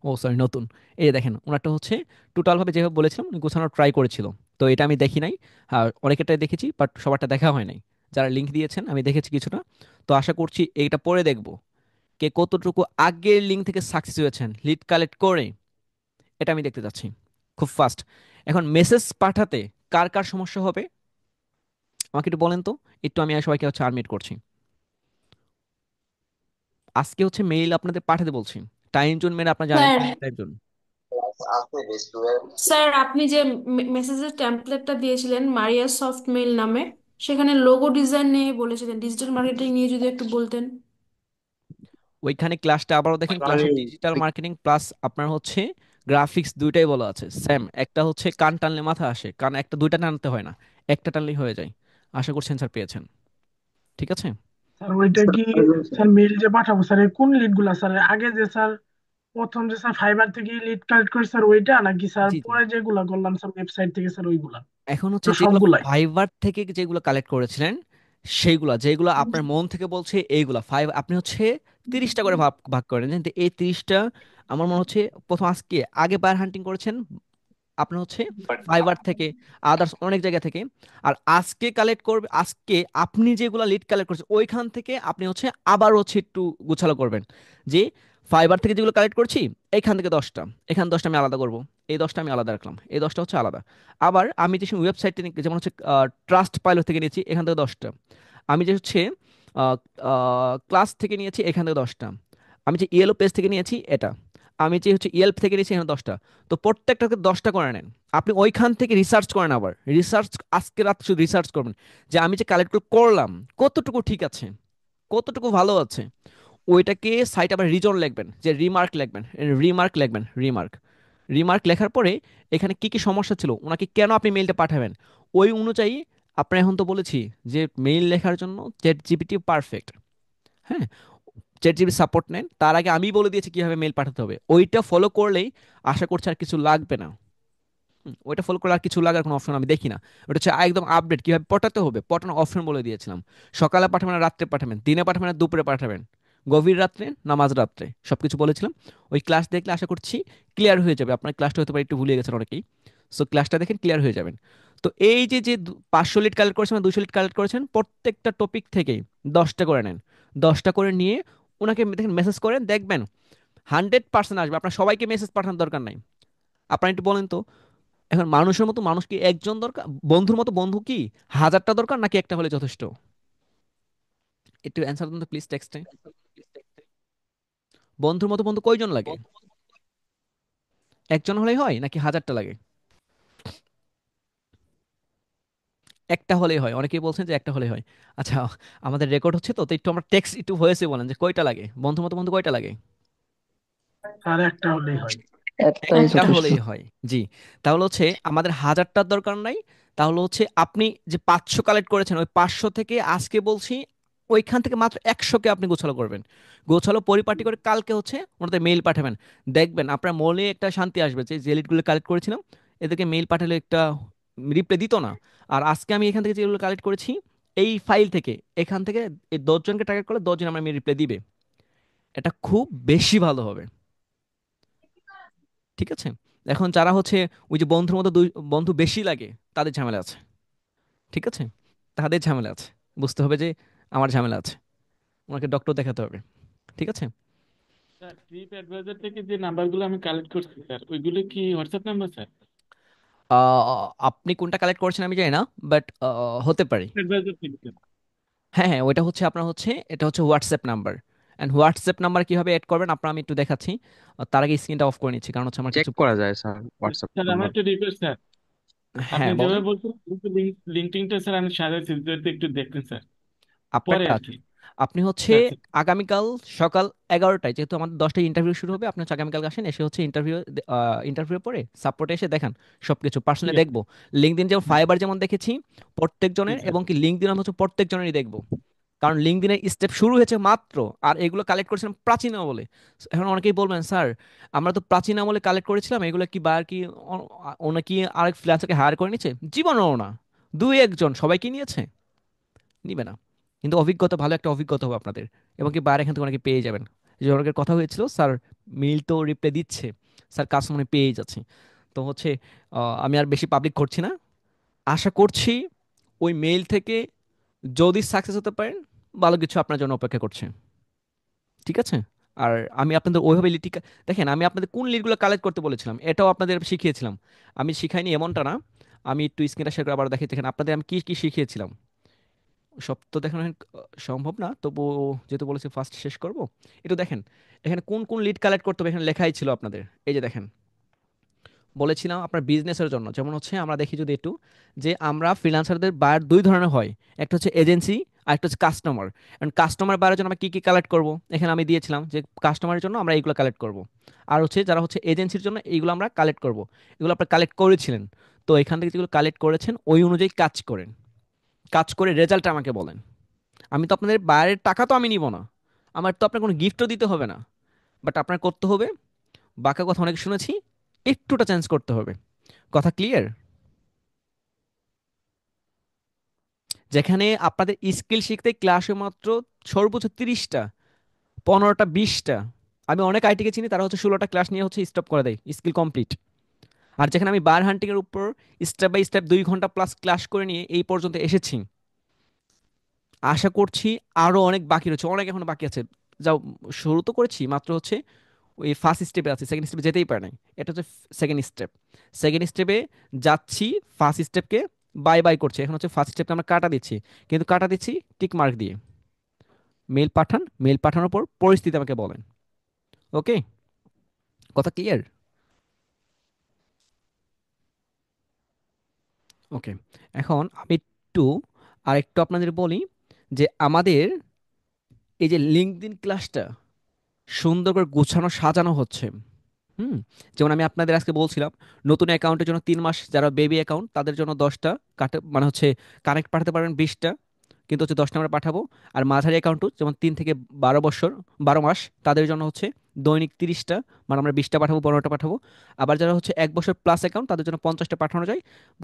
ও সরি নতুন, এই যে দেখেন ওনারটা হচ্ছে টোটালভাবে যেভাবে বলেছিলাম উনি গোছানোর ট্রাই করেছিল। তো এটা আমি দেখি নাই, আর অনেকেরটাই দেখেছি বাট সবারটা দেখা হয় নাই। যারা লিঙ্ক দিয়েছেন আমি দেখেছি কিছুটা। তো আশা করছি এইটা পরে দেখব কে কতটুকু আগের লিঙ্ক থেকে সাকসেস হয়েছেন লিড কালেক্ট করে, এটা আমি দেখতে চাচ্ছি খুব ফাস্ট। এখন মেসেজ পাঠাতে কার কার সমস্যা হবে আমাকে একটু বলেন তো, একটু আমি আর সবাইকে হচ্ছে আনমিউট করছি। আজকে হচ্ছে মেইল আপনাদের পাঠাতে বলছি, টাইম জোন মেনে আপনারা জানেন স্যার টাইম জোন। স্যার আপনি যে মেসেজের টেমপ্লেটটা দিয়েছিলেন মারিয়া সফট মেইল নামে, সেখানে লোগো ডিজাইন নিয়ে বলেছিলেন, ডিজিটাল মার্কেটিং নিয়ে যদি একটু বলতেন। ওইখানে ক্লাসটা আবারও দেখেন, আরে ক্লাসে ডিজিটাল মার্কেটিং প্লাস আপনার হচ্ছে গ্রাফিক্স দুইটাই বলা আছে সেম। একটা হচ্ছে কান টানলে মাথা আসে, কান একটা দুইটা টানতে হয় না, একটা টানলেই হয়ে যায়। আশা করছেন স্যার পেয়েছেন। ঠিক আছে, স্যার ওইটা কি, স্যার মেইল যে পাঠাবো স্যার এই কোন লিড গুলা স্যার, আগে যে স্যার প্রথম যে স্যার ফাইবার থেকে লিড কালেক্ট করে স্যার ওইটা, নাকি স্যার জি জি। পরে যেগুলা করলাম স্যার ওয়েবসাইট থেকে স্যার ওইগুলা, এখন হচ্ছে না যেগুলো সবগুলাই? ফাইবার থেকে যেগুলো কালেক্ট করেছিলেন সেইগুলা, যেগুলো আপনার মন থেকে বলছে এইগুলা ফাইভ, আপনি হচ্ছে 30টা করে ভাগ ভাগ করেন, যে এই 30টা আমার মনে হচ্ছে প্রথম আজকে আগে বায়ার হান্টিং করেছেন আপনার হচ্ছে ফাইবার থেকে, আদার্স অনেক জায়গা থেকে। আর আজকে কালেক্ট করবে, আজকে আপনি যেগুলো লিড কালেক্ট করছেন ওইখান থেকে আপনি হচ্ছে আবার হচ্ছে একটু গুছালো করবেন, যে ফাইবার থেকে যেগুলো কালেক্ট করছি এইখান থেকে 10টা, এখান 10টা আমি আলাদা করব, এই 10টা আমি আলাদা রাখলাম, এই 10টা হচ্ছে আলাদা। আবার আমি যে ওয়েবসাইট থেকে যেমন হচ্ছে ট্রাস্ট পাইলট থেকে নিয়েছি এখান থেকে 10টা, আমি যে হচ্ছে ক্লাস থেকে নিয়েছি এখান থেকে 10টা, আমি যে ইয়েলো পেজ থেকে নিয়েছি এটা, আমি যে হচ্ছে ইয়েলপ থেকে নিয়েছি এখানে 10টা। তো প্রত্যেকটাকে 10টা করে নেন। আপনি ওইখান থেকে রিসার্চ করেন, আবার রিসার্চ আজকে রাত শুধু রিসার্চ করবেন যে আমি যে কালেক্ট করলাম কতটুকু ঠিক আছে, কতটুকু ভালো আছে। ওইটাকে সাইট আবার রিজন লিখবেন, যে রিমার্ক লিখবেন, রিমার্ক লিখবেন, রিমার্ক। রিমার্ক লেখার পরে এখানে কি কি সমস্যা ছিল, ওনাকে কেন আপনি মেইলটা পাঠাবেন, ওই অনুযায়ী আপনার এখন তো বলেছি যে মেইল লেখার জন্য চ্যাট জিপিটি পারফেক্ট। হ্যাঁ, চ্যাট জিপিটি সাপোর্ট নেন, তার আগে আমি বলে দিয়েছি কিভাবে মেইল পাঠাতে হবে, ওইটা ফলো করলেই আশা করছি আর কিছু লাগবে না। ওইটা ফলো করলে আর কিছু লাগার কোনো অপশন আমি দেখি না। ওটা হচ্ছে একদম আপডেট, কিভাবে পটাতে হবে পটানোর অপশন বলে দিয়েছিলাম। সকালে পাঠাবেন না রাত্রে পাঠাবেন, দিনে পাঠাবেন না দুপুরে পাঠাবেন, গভীর রাত্রে না মাঝ রাত্রে, সব কিছু বলেছিলাম। ওই ক্লাস দেখলে আশা করছি ক্লিয়ার হয়ে যাবে। আপনার ক্লাসটা হতে পারে একটু ভুলে গেছেন অনেকেই, সো ক্লাসটা দেখেন ক্লিয়ার হয়ে যাবেন। তো এই যে যে 500 লিড কালেক্ট করেছেন বা 200 লিড কালেক্ট করেছেন, প্রত্যেকটা টপিক থেকেই 10টা করে নেন। 10টা করে নিয়ে ওনাকে দেখেন মেসেজ করেন, দেখবেন 100% আসবে। আপনার সবাইকে মেসেজ পাঠানোর দরকার নাই। আপনার একটু বলেন তো, এখন মানুষের মতো মানুষ কি একজন দরকার, বন্ধুর মতো বন্ধু কি 1000টা দরকার, নাকি একটা হলে যথেষ্ট? একটু অ্যান্সার দিন তো প্লিজ টেক্সটে। বন্ধুর মতো বন্ধু কয়জন লাগে? একজন হলেই হয় নাকি 1000টা লাগে? একটা হলেই হয়, অনেকেই বলছেন যে একটা হলেই হয়। আচ্ছা, আমাদের রেকর্ড হচ্ছে তো, তো একটু আমরা টেক্সট একটু হয়েছে বলেন যে কয়টা লাগে, বন্ধুর মতো বন্ধু কয়টা লাগে? স্যার একটা হলেই হয়। একটাই একটা যথেষ্ট। হলেই হয়, জি। তাহলে হচ্ছে আমাদের 1000টার দরকার নাই। তাহলে হচ্ছে আপনি যে 500 কালেক্ট করেছেন, ওই 500 থেকে আজকে বলছি ওইখান থেকে মাত্র 100কে আপনি গোছালো করবেন। গোছালো পরিপাটি করে কালকে হচ্ছে ওনাদের মেইল পাঠাবেন। দেখবেন আপনার মনে একটা শান্তি আসবে যে যে লিডগুলো কালেক্ট করেছিলাম এদেরকে মেইল পাঠালে একটা রিপ্লাই দিত না। আর আজকে আমি এখান থেকে যেগুলো কালেক্ট করেছি এই ফাইল থেকে, এখান থেকে এই 10জনকে টার্গেট করলে 10জন আমার মেইল রিপ্লাই দিবে। এটা খুব বেশি ভালো হবে। ঠিক আছে। এখন যারা হচ্ছে ওই যে বন্ধুর মতো দুই বন্ধু বেশি লাগে, তাদের ঝামেলা আছে। ঠিক আছে, তাদের ঝামেলা আছে। বুঝতে হবে যে আমার ঝামেলা আছে, ওনাকে ডক্টর দেখাতে হবে। ঠিক আছে। স্যার ট্রিপ অ্যাডভাইজার থেকে যে নাম্বারগুলো আমি কালেক্ট করছি স্যার, ওইগুলো কি হোয়াটসঅ্যাপ নাম্বার স্যার? আপনি কোনটা কালেক্ট করছেন আমি জানি না, বাট হতে পারে। অ্যাডভাইজার থেকে স্যার। হ্যাঁ হ্যাঁ, ওইটা হচ্ছে আপনার হচ্ছে, এটা হচ্ছে WhatsApp number. And WhatsApp number কিভাবে অ্যাড করবেন আপনার আমি একটু দেখাচ্ছি। তার আগে স্ক্রিনটা অফ করে নিচ্ছি, কারণ হচ্ছে আমার চেক কিছু করা যায় স্যার হোয়াটসঅ্যাপ স্যার আমার নাম্বার। একটা রিকোয়েস্ট স্যার, আপনি হ্যাঁ বলেন। যেভাবে বলছেন লিঙ্কটিংটা স্যার আমি সাজাইছি, যদি একটু দেখতেন স্যার, পরে আপনারটা আর আছে। কি। আপনি হচ্ছে স্যার স্যার, আগামীকাল সকাল 11টায়, যেহেতু আমাদের 10টায় ইন্টারভিউ শুরু হবে, আপনি হচ্ছে আগামীকাল আসেন, এসে হচ্ছে ইন্টারভিউ পরে সাপোর্টে এসে দেখান সবকিছু ঠিক পার্সোনালি আছে। দেখবো। লিঙ্কডইন যেমন জি ফাইবার যেমন দেখেছি জি প্রত্যেকজনের, স্যার। এবং কি লিঙ্কডইন আমরা হচ্ছে প্রত্যেকজনেরই দেখবো। কারণ লিঙ্কডইনের স্টেপ শুরু হয়েছে মাত্র, আর এগুলো কালেক্ট করেছিলাম প্রাচীন আমলে। এখন অনেকেই বলবেন স্যার আমরা তো প্রাচীন আমলে কালেক্ট করেছিলাম, এগুলো কি বা আর কি ওনা কি আরেক ফ্রিল্যান্সারকে হায়ার করে নিচ্ছে? জীবনেও না। দুই একজন, সবাইকে নিয়েছে? নিবে না। কিন্তু অভিজ্ঞতা, ভালো একটা অভিজ্ঞতা হবে আপনাদের, এবং কি বাইরে এখান থেকে অনেকে পেয়ে যাবেন। যে অনেকের কথা হয়েছিল স্যার মেইল তো রিপ্লাই দিচ্ছে, স্যার কাজ মনে হয় পেয়ে যাচ্ছে। তো হচ্ছে আমি আর বেশি পাবলিক করছি না। আশা করছি ওই মেইল থেকে যদি সাকসেস হতে পারেন, ভালো কিছু আপনার জন্য অপেক্ষা করছে। ঠিক আছে। আর আমি আপনাদের ওইভাবে লিড, দেখেন আমি আপনাদের কোন লিডগুলো কালেক্ট করতে বলেছিলাম এটাও আপনাদের শিখিয়েছিলাম। আমি শিখাইনি এমনটা না। আমি একটু স্ক্রিনটা শেয়ার করে আবার দেখি, দেখেন আপনাদের আমি কি কি শিখিয়েছিলাম। সব তো দেখানো সম্ভব না, তবু যেহেতু বলেছি ফার্স্ট শেষ করব, একটু দেখেন এখানে কোন কোন লিড কালেক্ট করতে হবে, এখানে লেখাই ছিল আপনাদের। এই যে দেখেন, বলেছিলাম আপনার বিজনেসের জন্য, যেমন হচ্ছে আমরা দেখি যদি একটু, যে আমরা ফ্রিল্যান্সারদের বায়ার দুই ধরনের হয়। একটা হচ্ছে এজেন্সি, আর একটা হচ্ছে কাস্টমার। এন্ড কাস্টমার বায়ারের জন্য আমরা কী কী কালেক্ট করব, এখানে আমি দিয়েছিলাম যে কাস্টমারের জন্য আমরা এইগুলো কালেক্ট করব। আর হচ্ছে যারা হচ্ছে এজেন্সির জন্য এইগুলো আমরা কালেক্ট করব। এগুলো আপনারা কালেক্ট করেছিলেন। তো এখান থেকে যেগুলো কালেক্ট করেছেন ওই অনুযায়ী কাজ করেন, কাজ করে রেজাল্ট আমাকে বলেন। আমি তো আপনাদের বাইরের টাকা তো আমি নিব না, আমার তো আপনার কোনো গিফটও দিতে হবে না। বাট আপনার করতে হবে, বাঁকা কথা অনেক শুনেছি, একটুটা চেঞ্জ করতে হবে। কথা ক্লিয়ার? যেখানে আপনাদের স্কিল শিখতে ক্লাসে মাত্র সর্বোচ্চ 30টা, 15টা, 20টা, আমি অনেক আইটিকে চিনি তারা হচ্ছে 16টা ক্লাস নিয়ে হচ্ছে স্টপ করে দেয় স্কিল কমপ্লিট। আর যেখানে আমি বার হান্টিংয়ের উপর স্টেপ বাই স্টেপ 2 ঘন্টা প্লাস ক্লাস করে নিয়ে এই পর্যন্ত এসেছি, আশা করছি আরও অনেক বাকি রয়েছে, অনেক এখনো বাকি আছে। যাও, শুরু তো করেছি মাত্র হচ্ছে ওই ফার্স্ট স্টেপে আছে, সেকেন্ড স্টেপে যেতেই পারে নাই। এটা হচ্ছে সেকেন্ড স্টেপ। সেকেন্ড স্টেপে যাচ্ছি, ফার্স্ট স্টেপকে বাই বাই করছি। এখন হচ্ছে ফার্স্ট স্টেপকে আমরা কাটা দিচ্ছি, কিন্তু কাটা দিচ্ছি টিক মার্ক দিয়ে। মেল পাঠান, মেল পাঠানোর পর পরিস্থিতি আমাকে বলেন। ওকে, কথা ক্লিয়ার? ওকে, এখন আমি একটু আরেকটু আপনাদের বলি যে আমাদের এই যে লিঙ্কডইন ক্লাসটা সুন্দর করে গোছানো সাজানো হচ্ছে। হুম, যেমন আমি আপনাদের আজকে বলছিলাম নতুন অ্যাকাউন্টের জন্য 3 মাস, যারা বেবি অ্যাকাউন্ট তাদের জন্য 10টা কাটে, মানে হচ্ছে কানেক্ট পাঠাতে পারবেন 20টা, কিন্তু হচ্ছে 10টা আমরা পাঠাবো। আর মাঝারি অ্যাকাউন্টও যেমন 3 থেকে 12 বছর, 12 মাস, তাদের জন্য হচ্ছে দৈনিক 30টা, মানে আমরা 20টা পাঠাবো, 15টা পাঠাবো। আবার যারা হচ্ছে 1 বছর প্লাস অ্যাকাউন্ট তাদের জন্য 50টা পাঠানো যায়,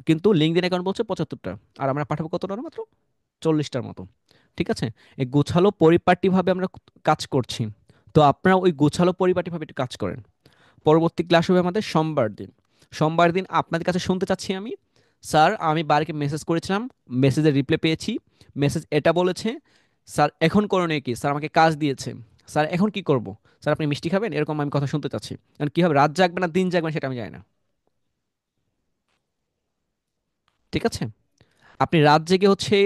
কিন্তু লিঙ্কডিন অ্যাকাউন্ট বলছে 75টা। আর আমরা পাঠাবো কতটা? মাত্র 40টার মতো। ঠিক আছে? এই গোছালো পরিপাটিভাবে আমরা কাজ করছি। তো আপনারা ওই গোছালো পরিপাটিভাবে একটু কাজ করেন। পরবর্তী ক্লাস হবে আমাদের সোমবার দিন। সোমবার দিন আপনাদের কাছে শুনতে চাচ্ছি আমি, স্যার আমি বাড়িকে মেসেজ করেছিলাম, মেসেজের রিপ্লাই পেয়েছি, মেসেজ এটা বলেছে, স্যার এখন করণীয় কি, স্যার আমাকে কাজ দিয়েছে, স্যার এখন কি করব, স্যার আপনি মিষ্টি খাবেন, এরকম আমি কথা শুনতে চাচ্ছি। কারণ কী হবে, রাত জাগবে না দিন জাগবে সেটা আমি জানি না। ঠিক আছে? আপনি রাত জেগে হচ্ছে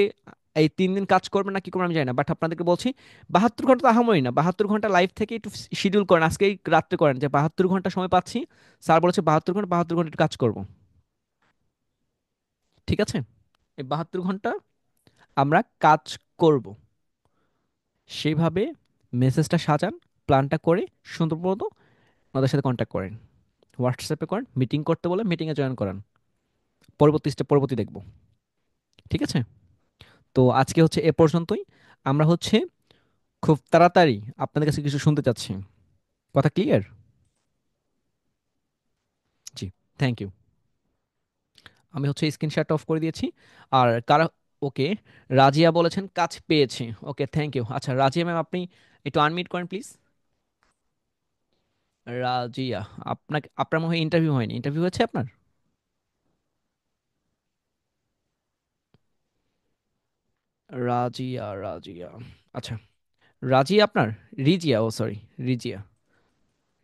এই 3 দিন কাজ করবেন না কি করবেন আমি জানি না, বাট আপনাদেরকে বলছি 72 ঘন্টা তো আহামরি না, 72 ঘন্টা লাইফ থেকে একটু শিডিউল করেন, আজকে এই রাত্রে করেন যে 72 ঘন্টা সময় পাচ্ছি, স্যার বলেছে 72 ঘন্টা, 72 ঘন্টা একটু কাজ করব। ঠিক আছে? এই 72 ঘন্টা আমরা কাজ করব, সেইভাবে মেসেজটা সাজান, প্ল্যানটা করে সুন্দর মতো ওদের সাথে কন্ট্যাক্ট করেন, হোয়াটসঅ্যাপে করেন, মিটিং করতে বলে মিটিংয়ে জয়েন করান, পরবর্তী স্টেপ পরবর্তী দেখব। ঠিক আছে? তো আজকে হচ্ছে এ পর্যন্তই। আমরা হচ্ছে খুব তাড়াতাড়ি আপনাদের কাছে কিছু শুনতে চাচ্ছি। কথা ক্লিয়ার? G, thank you. আমি হচ্ছে স্ক্রিনশট অফ করে দিয়েছি। আর কারা, ওকে, রাজিয়া বলেছেন কাজ পেয়েছি, ওকে থ্যাংক ইউ। আচ্ছা রাজিয়া ম্যাম, আপনি একটু আনমিউট করেন প্লিজ। রাজিয়া, আপনাকে, আপনার মনে হয় ইন্টারভিউ হয়নি, ইন্টারভিউ হয়েছে আপনার? রাজিয়া, রাজিয়া, আচ্ছা, রাজিয়া আপনার, রিজিয়া, ও সরি, রিজিয়া,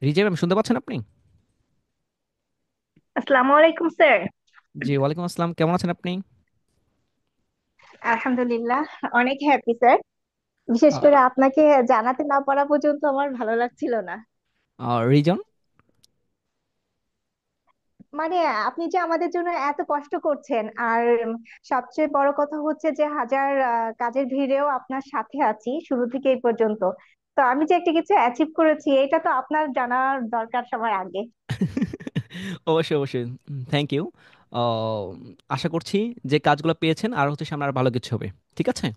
রিজিয়া ম্যাম শুনতে পাচ্ছেন আপনি? আসসালামু আলাইকুম স্যার। জি ওয়ালাইকুম আসসালাম, কেমন আছেন আপনি? আলহামদুলিল্লাহ, অনেক হ্যাপি স্যার। বিশেষ করে আপনাকে জানাতে না পারা পর্যন্ত আমার ভালো লাগছিল না। রিজন? মানে আপনি যে আমাদের জন্য এত কষ্ট করছেন, আর সবচেয়ে বড় কথা হচ্ছে যে হাজার কাজের ভিড়েও আপনার সাথে আছি শুরু থেকে এই পর্যন্ত। তো আমি যে একটা কিছু অ্যাচিভ করেছি এটা তো আপনার জানার দরকার সবার আগে। অবশ্যই অবশ্যই, থ্যাংক ইউ। আশা করছি যে কাজগুলো পেয়েছেন আর হচ্ছে সামনে আর ভালো কিছু হবে। ঠিক আছে?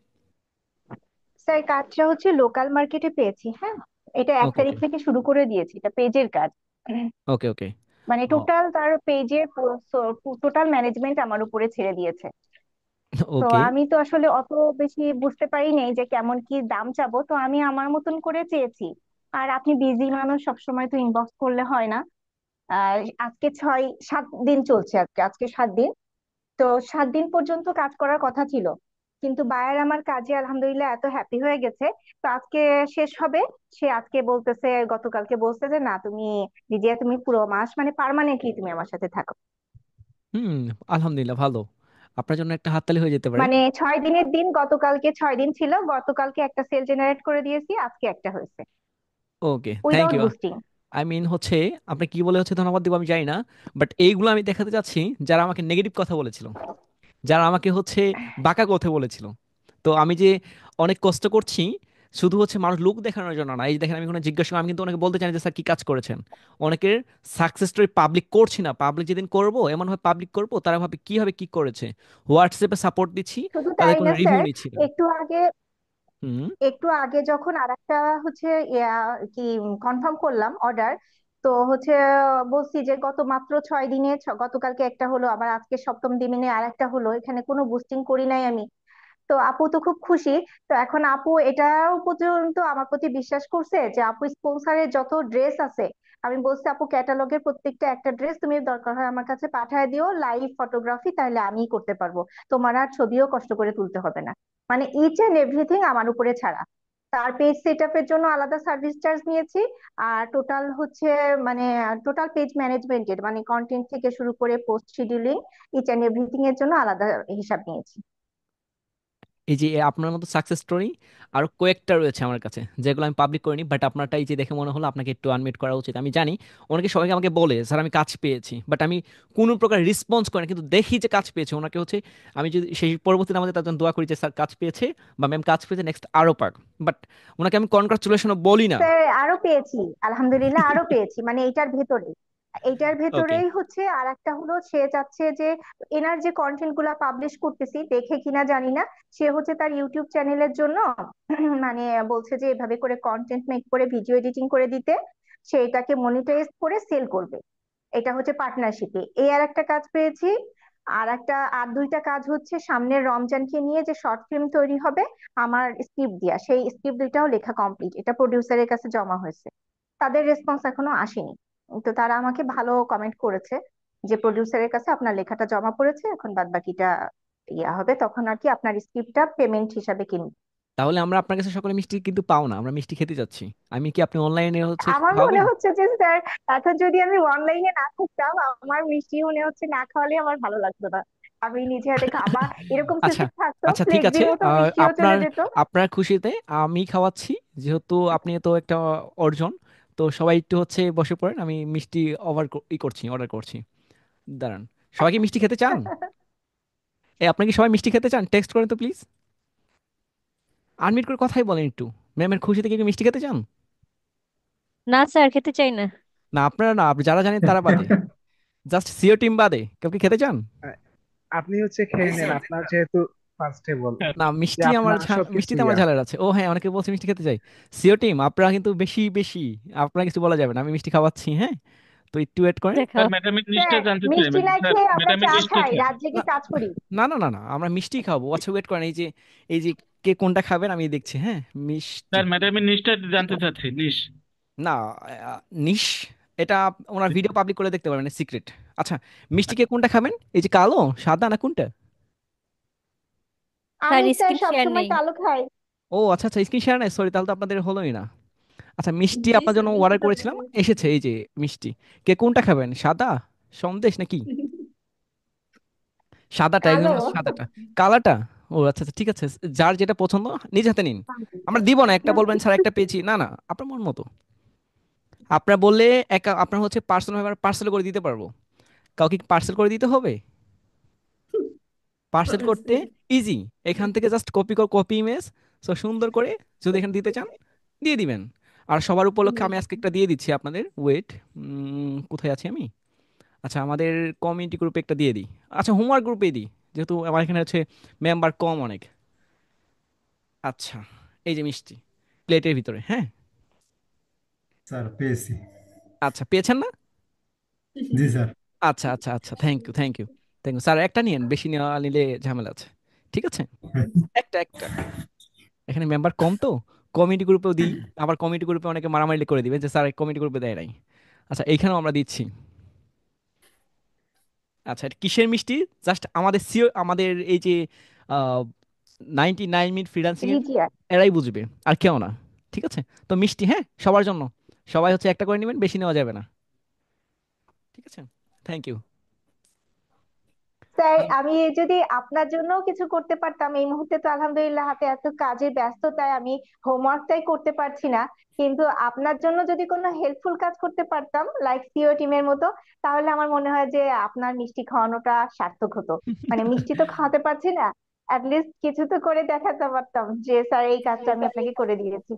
স্যার কাজটা হচ্ছে লোকাল মার্কেটে পেয়েছি, হ্যাঁ। এটা এক ওকে তারিখ ওকে থেকে শুরু করে দিয়েছি, এটা পেজের কাজ। ওকে ওকে মানে টোটাল তার পেজের টোটাল ম্যানেজমেন্ট আমার উপরে ছেড়ে দিয়েছে। তো ওকে। আমি তো আসলে অত বেশি বুঝতে পারি নাই যে কেমন কি দাম চাবো, তো আমি আমার মতন করে চেয়েছি। আর আপনি বিজি মানুষ, সবসময় তো ইনবক্স করলে হয় না। আর আজকে 7 দিন চলছে, আজকে আজকে 7 দিন। তো 7 দিন পর্যন্ত কাজ করার কথা ছিল, কিন্তু বায়ার আমার কাজে আলহামদুলিল্লাহ এত হ্যাপি হয়ে গেছে। তো আজকে শেষ হবে। সে আজকে বলতেছে, গতকালকে বলছে যে না তুমি, রিজিয়া তুমি পুরো মাস মানে পার্মানেন্টলি তুমি আমার সাথে থাকো। হুম, আলহামদুলিল্লাহ ভালো, আপনার জন্য একটা হাততালি হয়ে যেতে পারে। মানে 6 দিনের দিন, গতকালকে 6 দিন ছিল, গতকালকে একটা সেল জেনারেট করে দিয়েছি, আজকে একটা হয়েছে okay thank without you. Boosting. I mean হচ্ছে আপনি কি বলে হচ্ছে ধন্যবাদ দিব আমি জানি না, বাট এইগুলো আমি দেখাতে চাচ্ছি যারা আমাকে নেগেটিভ কথা বলেছিল, যারা আমাকে হচ্ছে বাঁকা কথা বলেছিল। তো আমি যে অনেক কষ্ট করছি, শুধু হচ্ছে মানুষ লোক দেখানোর জন্য না, এই যে দেখেন আমি কোনো জিজ্ঞাসা করি, আমি কিন্তু অনেকে বলতে চাই যে স্যার কি কাজ করেছেন। অনেকের সাকসেস স্টোরি পাবলিক করছি না, পাবলিক যেদিন করব এমনভাবে পাবলিক করব তারা ভাবে কি হবে কি করেছে, হোয়াটসঅ্যাপে সাপোর্ট দিচ্ছি, শুধু তাদের তাই কোনো না রিভিউ স্যার, নিচ্ছি না। একটু আগে হুম একটু আগে যখন আরেকটা হচ্ছে কি কনফার্ম করলাম অর্ডার, তো হচ্ছে বলছি যে গত মাত্র 6 দিনে গতকালকে একটা হলো, আবার আজকে সপ্তম দিনে আর একটা হলো, এখানে কোনো বুস্টিং করি নাই আমি। তো আপু তো খুব খুশি। তো এখন আপু এটাও পর্যন্ত আমার প্রতি বিশ্বাস করছে যে আপু স্পন্সরের যত ড্রেস আছে, আমি বলছি আপু ক্যাটালগের প্রত্যেকটা একটা ড্রেস তুমি দরকার হয় আমার কাছে পাঠায় দিও, লাইভ ফটোগ্রাফি তাহলে আমিই করতে পারবো, তোমার আর ছবিও কষ্ট করে তুলতে হবে না। মানে ইচ এন্ড এভরিথিং আমার উপরে ছাড়া। তার পেজ সেট আপের জন্য আলাদা সার্ভিস চার্জ নিয়েছি। আর টোটাল হচ্ছে মানে টোটাল পেজ ম্যানেজমেন্টের মানে কন্টেন্ট থেকে শুরু করে post scheduling, each and everything এর জন্য আলাদা হিসাব নিয়েছি। এই যে আপনার মতো সাকসেস স্টোরি আর কয়েকটা রয়েছে আমার কাছে, যেগুলো আমি পাবলিক করিনি, বাট আপনারটা এই যে দেখে মনে হলো আপনাকে একটু আনমিউট করা উচিত। আমি জানি অনেকে সবাইকে আমাকে বলে, স্যার আমি কাজ পেয়েছি, বাট আমি কোনো প্রকার রেসপন্স করে না, কিন্তু দেখি যে কাজ পেয়েছে, ওনাকে আমি কনগ্রাচুলেশন বলি না, হচ্ছে আমি যদি সেই পরবর্তীতে আমাদের তার জন্য দোয়া করি যে স্যার কাজ পেয়েছে বা ম্যাম কাজ পেয়েছে, নেক্সট আরো পাক, বাট ওনাকে আমি কনগ্রাচুলেশনও বলি না। স্যার আরো পেয়েছি, আলহামদুলিল্লাহ আরো পেয়েছি, মানে এইটার ওকে। ভেতরেই হচ্ছে আর একটা হলো, সে চাচ্ছে যে এনার যে কন্টেন্ট গুলা পাবলিশ করতেছি দেখে কিনা জানি না, সে হচ্ছে তার ইউটিউব চ্যানেলের জন্য মানে বলছে যে এভাবে করে কন্টেন্ট মেক করে ভিডিও এডিটিং করে দিতে, সে এটাকে মনিটাইজ করে সেল করবে। এটা হচ্ছে পার্টনারশিপে এই আর একটা কাজ পেয়েছি। আর দুইটা কাজ হচ্ছে সামনের রমজানকে নিয়ে যে শর্ট ফিল্ম তৈরি হবে আমার স্ক্রিপ্ট দিয়া, সেই স্ক্রিপ্ট দুইটাও লেখা কমপ্লিট, এটা প্রডিউসারের কাছে জমা হয়েছে। তাদের রেসপন্স এখনো আসেনি, তো তারা আমাকে ভালো কমেন্ট করেছে যে প্রডিউসারের কাছে আপনার লেখাটা জমা পড়েছে, এখন বাদ বাকিটা ইয়া হবে, তখন আর কি আপনার স্ক্রিপ্টটা পেমেন্ট হিসাবে কিনবে। তাহলে আমরা আপনার কাছে সকলে মিষ্টি কিন্তু পাও না, আমরা মিষ্টি খেতে যাচ্ছি। আমি কি আপনি অনলাইনে হচ্ছে আমার মনে খাওয়াবেন? হচ্ছে যে স্যার, এখন যদি আমি অনলাইনে না থাকতাম, আমার মিষ্টি মনে হচ্ছে না খাওয়ালে আমার ভালো লাগতো না, আমি নিজে হাতে খাবা, এরকম আচ্ছা, সিস্টেম থাকতো, আচ্ছা, ঠিক আছে। ফ্লেক্সির মতো মিষ্টিও চলে আপনার যেত। আপনার খুশিতে আমি খাওয়াচ্ছি, যেহেতু আপনি তো একটা অর্জন, তো সবাই একটু হচ্ছে বসে পড়েন, আমি মিষ্টি অর্ডার করছি। দাঁড়ান, সবাই কি মিষ্টি খেতে চান? আপনি কি সবাই মিষ্টি খেতে চান? টেক্সট করেন তো প্লিজ, আনমিউট করে কথাই বলেন একটু। ম্যামের খুশিতে কি কেউ মিষ্টি খেতে চান? না স্যার, খেতে চাই না। না আপনারা না, আপনি যারা জানেন তারা বাদে, জাস্ট সিও টিম বাদে কেউ কি খেতে চান? আপনি হচ্ছে খেয়ে নেন, আপনার যেহেতু ফার্স্টেবল না, যে আপনার সবকিছু মিষ্টিতে আমার ইয়া। ঝালের আছে। ও হ্যাঁ, অনেকে বলছে মিষ্টি খেতে চাই। সিও টিম আপনারা কিন্তু বেশি বেশি, আপনারা কিছু বলা যাবে না, আমি মিষ্টি খাওয়াচ্ছি, হ্যাঁ? তো একটু ওয়েট করেন। স্যার দেখাও। ম্যাডামের নিচটা স্যার জানতে চাই, মিষ্টি না স্যার খেয়ে আমরা ম্যাডামের চা নিচটা খাই, কি? রাত না, জেগে কাজ করি। না, না, না, না, আমরা মিষ্টি খাবো। আচ্ছা ওয়েট করেন, এই যে কে কোনটা খাবেন আমি দেখছি, হ্যাঁ? মিষ্টি, স্যার ম্যাডামের নিচটা জানতে চাচ্ছি, নিশ। না, নিশ, এটা ওনার ভিডিও পাবলিক করে দেখতে পারবেন, সিক্রেট। আচ্ছা, মিষ্টি কে কোনটা খাবেন, এই যে কালো সাদা না কোনটা? স্যার আমি স্যার স্ক্রিন শেয়ার সবসময় নেই। কালো খাই। ও আচ্ছা, আচ্ছা, স্ক্রিন শেয়ার নাই, সরি, তাহলে তো আপনাদের হলোই না। আচ্ছা, মিষ্টি আপনার জন্য অর্ডার করেছিলাম, এসেছে এই যে মিষ্টি। কে কোনটা খাবেন, সাদা সন্দেশ নাকি সাদাটা, একদম কালো। সাদাটা, কালাটা? ও আচ্ছা, আচ্ছা, ঠিক আছে, যার যেটা পছন্দ নিজ হাতে নিন। আমরা দিব না, একটা বলবেন স্যার একটা পেয়েছি, না না, আপনার মন মতো। আপনার বললে আপনার হচ্ছে পার্সেল হবে, পার্সেল করে দিতে পারবো। কাউকে পার্সেল করে দিতে হবে? পার্সেল করতে ইজি, এখান থেকে জাস্ট কপি ইমেজ, সো সুন্দর করে যদি এখানে দিতে চান দিয়ে দিবেন। আর সবার উপলক্ষে আমি আজকে একটা দিয়ে দিচ্ছি আপনাদের, ওয়েট, কোথায় আছি আমি? আচ্ছা, আমাদের কমিউনিটি গ্রুপে একটা দিয়ে দিই। আচ্ছা, হোমওয়ার্ক গ্রুপে দিই, যেহেতু আমার এখানে হচ্ছে মেম্বার কম অনেক। আচ্ছা, এই যে মিষ্টি প্লেটের ভিতরে, হ্যাঁ? স্যার পেয়েছি। আচ্ছা, পেয়েছেন না? জি স্যার। আচ্ছা, আচ্ছা, আচ্ছা, thank you, thank you, thank you sir, একটা নিন, বেশি নেওয়া নিলে ঝামেলা আছে। ঠিক আছে, একটা একটা, এখানে মেম্বার কম তো, কমিউনিটি গ্রুপেও দিই। আবার কমিউনিটি গ্রুপে অনেকে মারামারি করে দিবে যে স্যার কমিউনিটি গ্রুপে দেয় নাই। আচ্ছা, এইখানেও আমরা দিচ্ছি। আচ্ছা, এটা কিসের মিষ্টি? জাস্ট আমাদের আমাদের এই যে 99 মিনিট ফ্রিল্যান্সিং এর রিজিয়া। এরাই বুঝবে, আর কেউ না। ঠিক আছে, তো মিষ্টি, হ্যাঁ, সবার জন্য। সবাই হচ্ছে একটা করে নেবেন, বেশি নেওয়া যাবে না। ঠিক আছে, থ্যাংক ইউ। স্যার আমি যদি আপনার জন্য কিছু করতে পারতাম, এই মুহূর্তে তো আলহামদুলিল্লাহ হাতে এত কাজের ব্যস্ততায় আমি হোমওয়ার্কটাই করতে পারছি না, কিন্তু আপনার জন্য যদি কোনো হেল্পফুল কাজ করতে পারতাম লাইক সিও টিমের মতো, তাহলে আমার মনে হয় যে আপনার মিষ্টি খাওয়ানোটা সার্থক হতো। মানে মিষ্টি তো খাওয়াতে পারছি না, লিস্ট কিছু তো করে দেখাতে পারতাম যে স্যার এই কাজটা আমি আপনাকে করে দিয়েছি।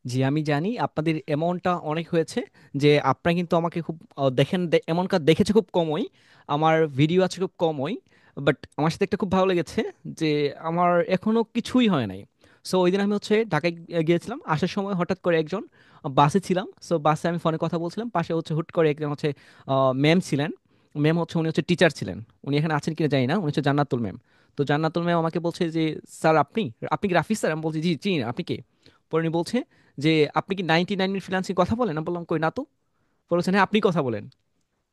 জি, আমি জানি আপনাদের অ্যামাউন্টটা অনেক হয়েছে, যে আপনারা কিন্তু আমাকে খুব দেখেন, এমন কাজ দেখেছে খুব কমই, আমার ভিডিও আছে খুব কমই, বাট আমার সাথে একটা খুব ভালো লেগেছে যে আমার এখনো কিছুই হয় নাই। সো ওই দিন আমি হচ্ছে ঢাকায় গিয়েছিলাম, আসার সময় হঠাৎ করে একজন, বাসে ছিলাম, সো বাসে আমি ফোনে কথা বলছিলাম, পাশে হচ্ছে হুট করে একজন হচ্ছে ম্যাম ছিলেন। ম্যাম হচ্ছে, উনি হচ্ছে টিচার ছিলেন, উনি এখানে আছেন কিনা জানি না, উনি হচ্ছে জান্নাতুল ম্যাম। তো জান্নাতুল ম্যাম আমাকে বলছে যে স্যার আপনি আপনি কি রাফিজ স্যার? আমি বলছি জি চিনি না, আপনি কে? পরে উনি বলছে যে আপনি কি 99 মিনিট ফ্রিল্যান্সিং কথা বলেন? আমি বললাম কই না তো। বলেছেন হ্যাঁ আপনি কথা বলেন।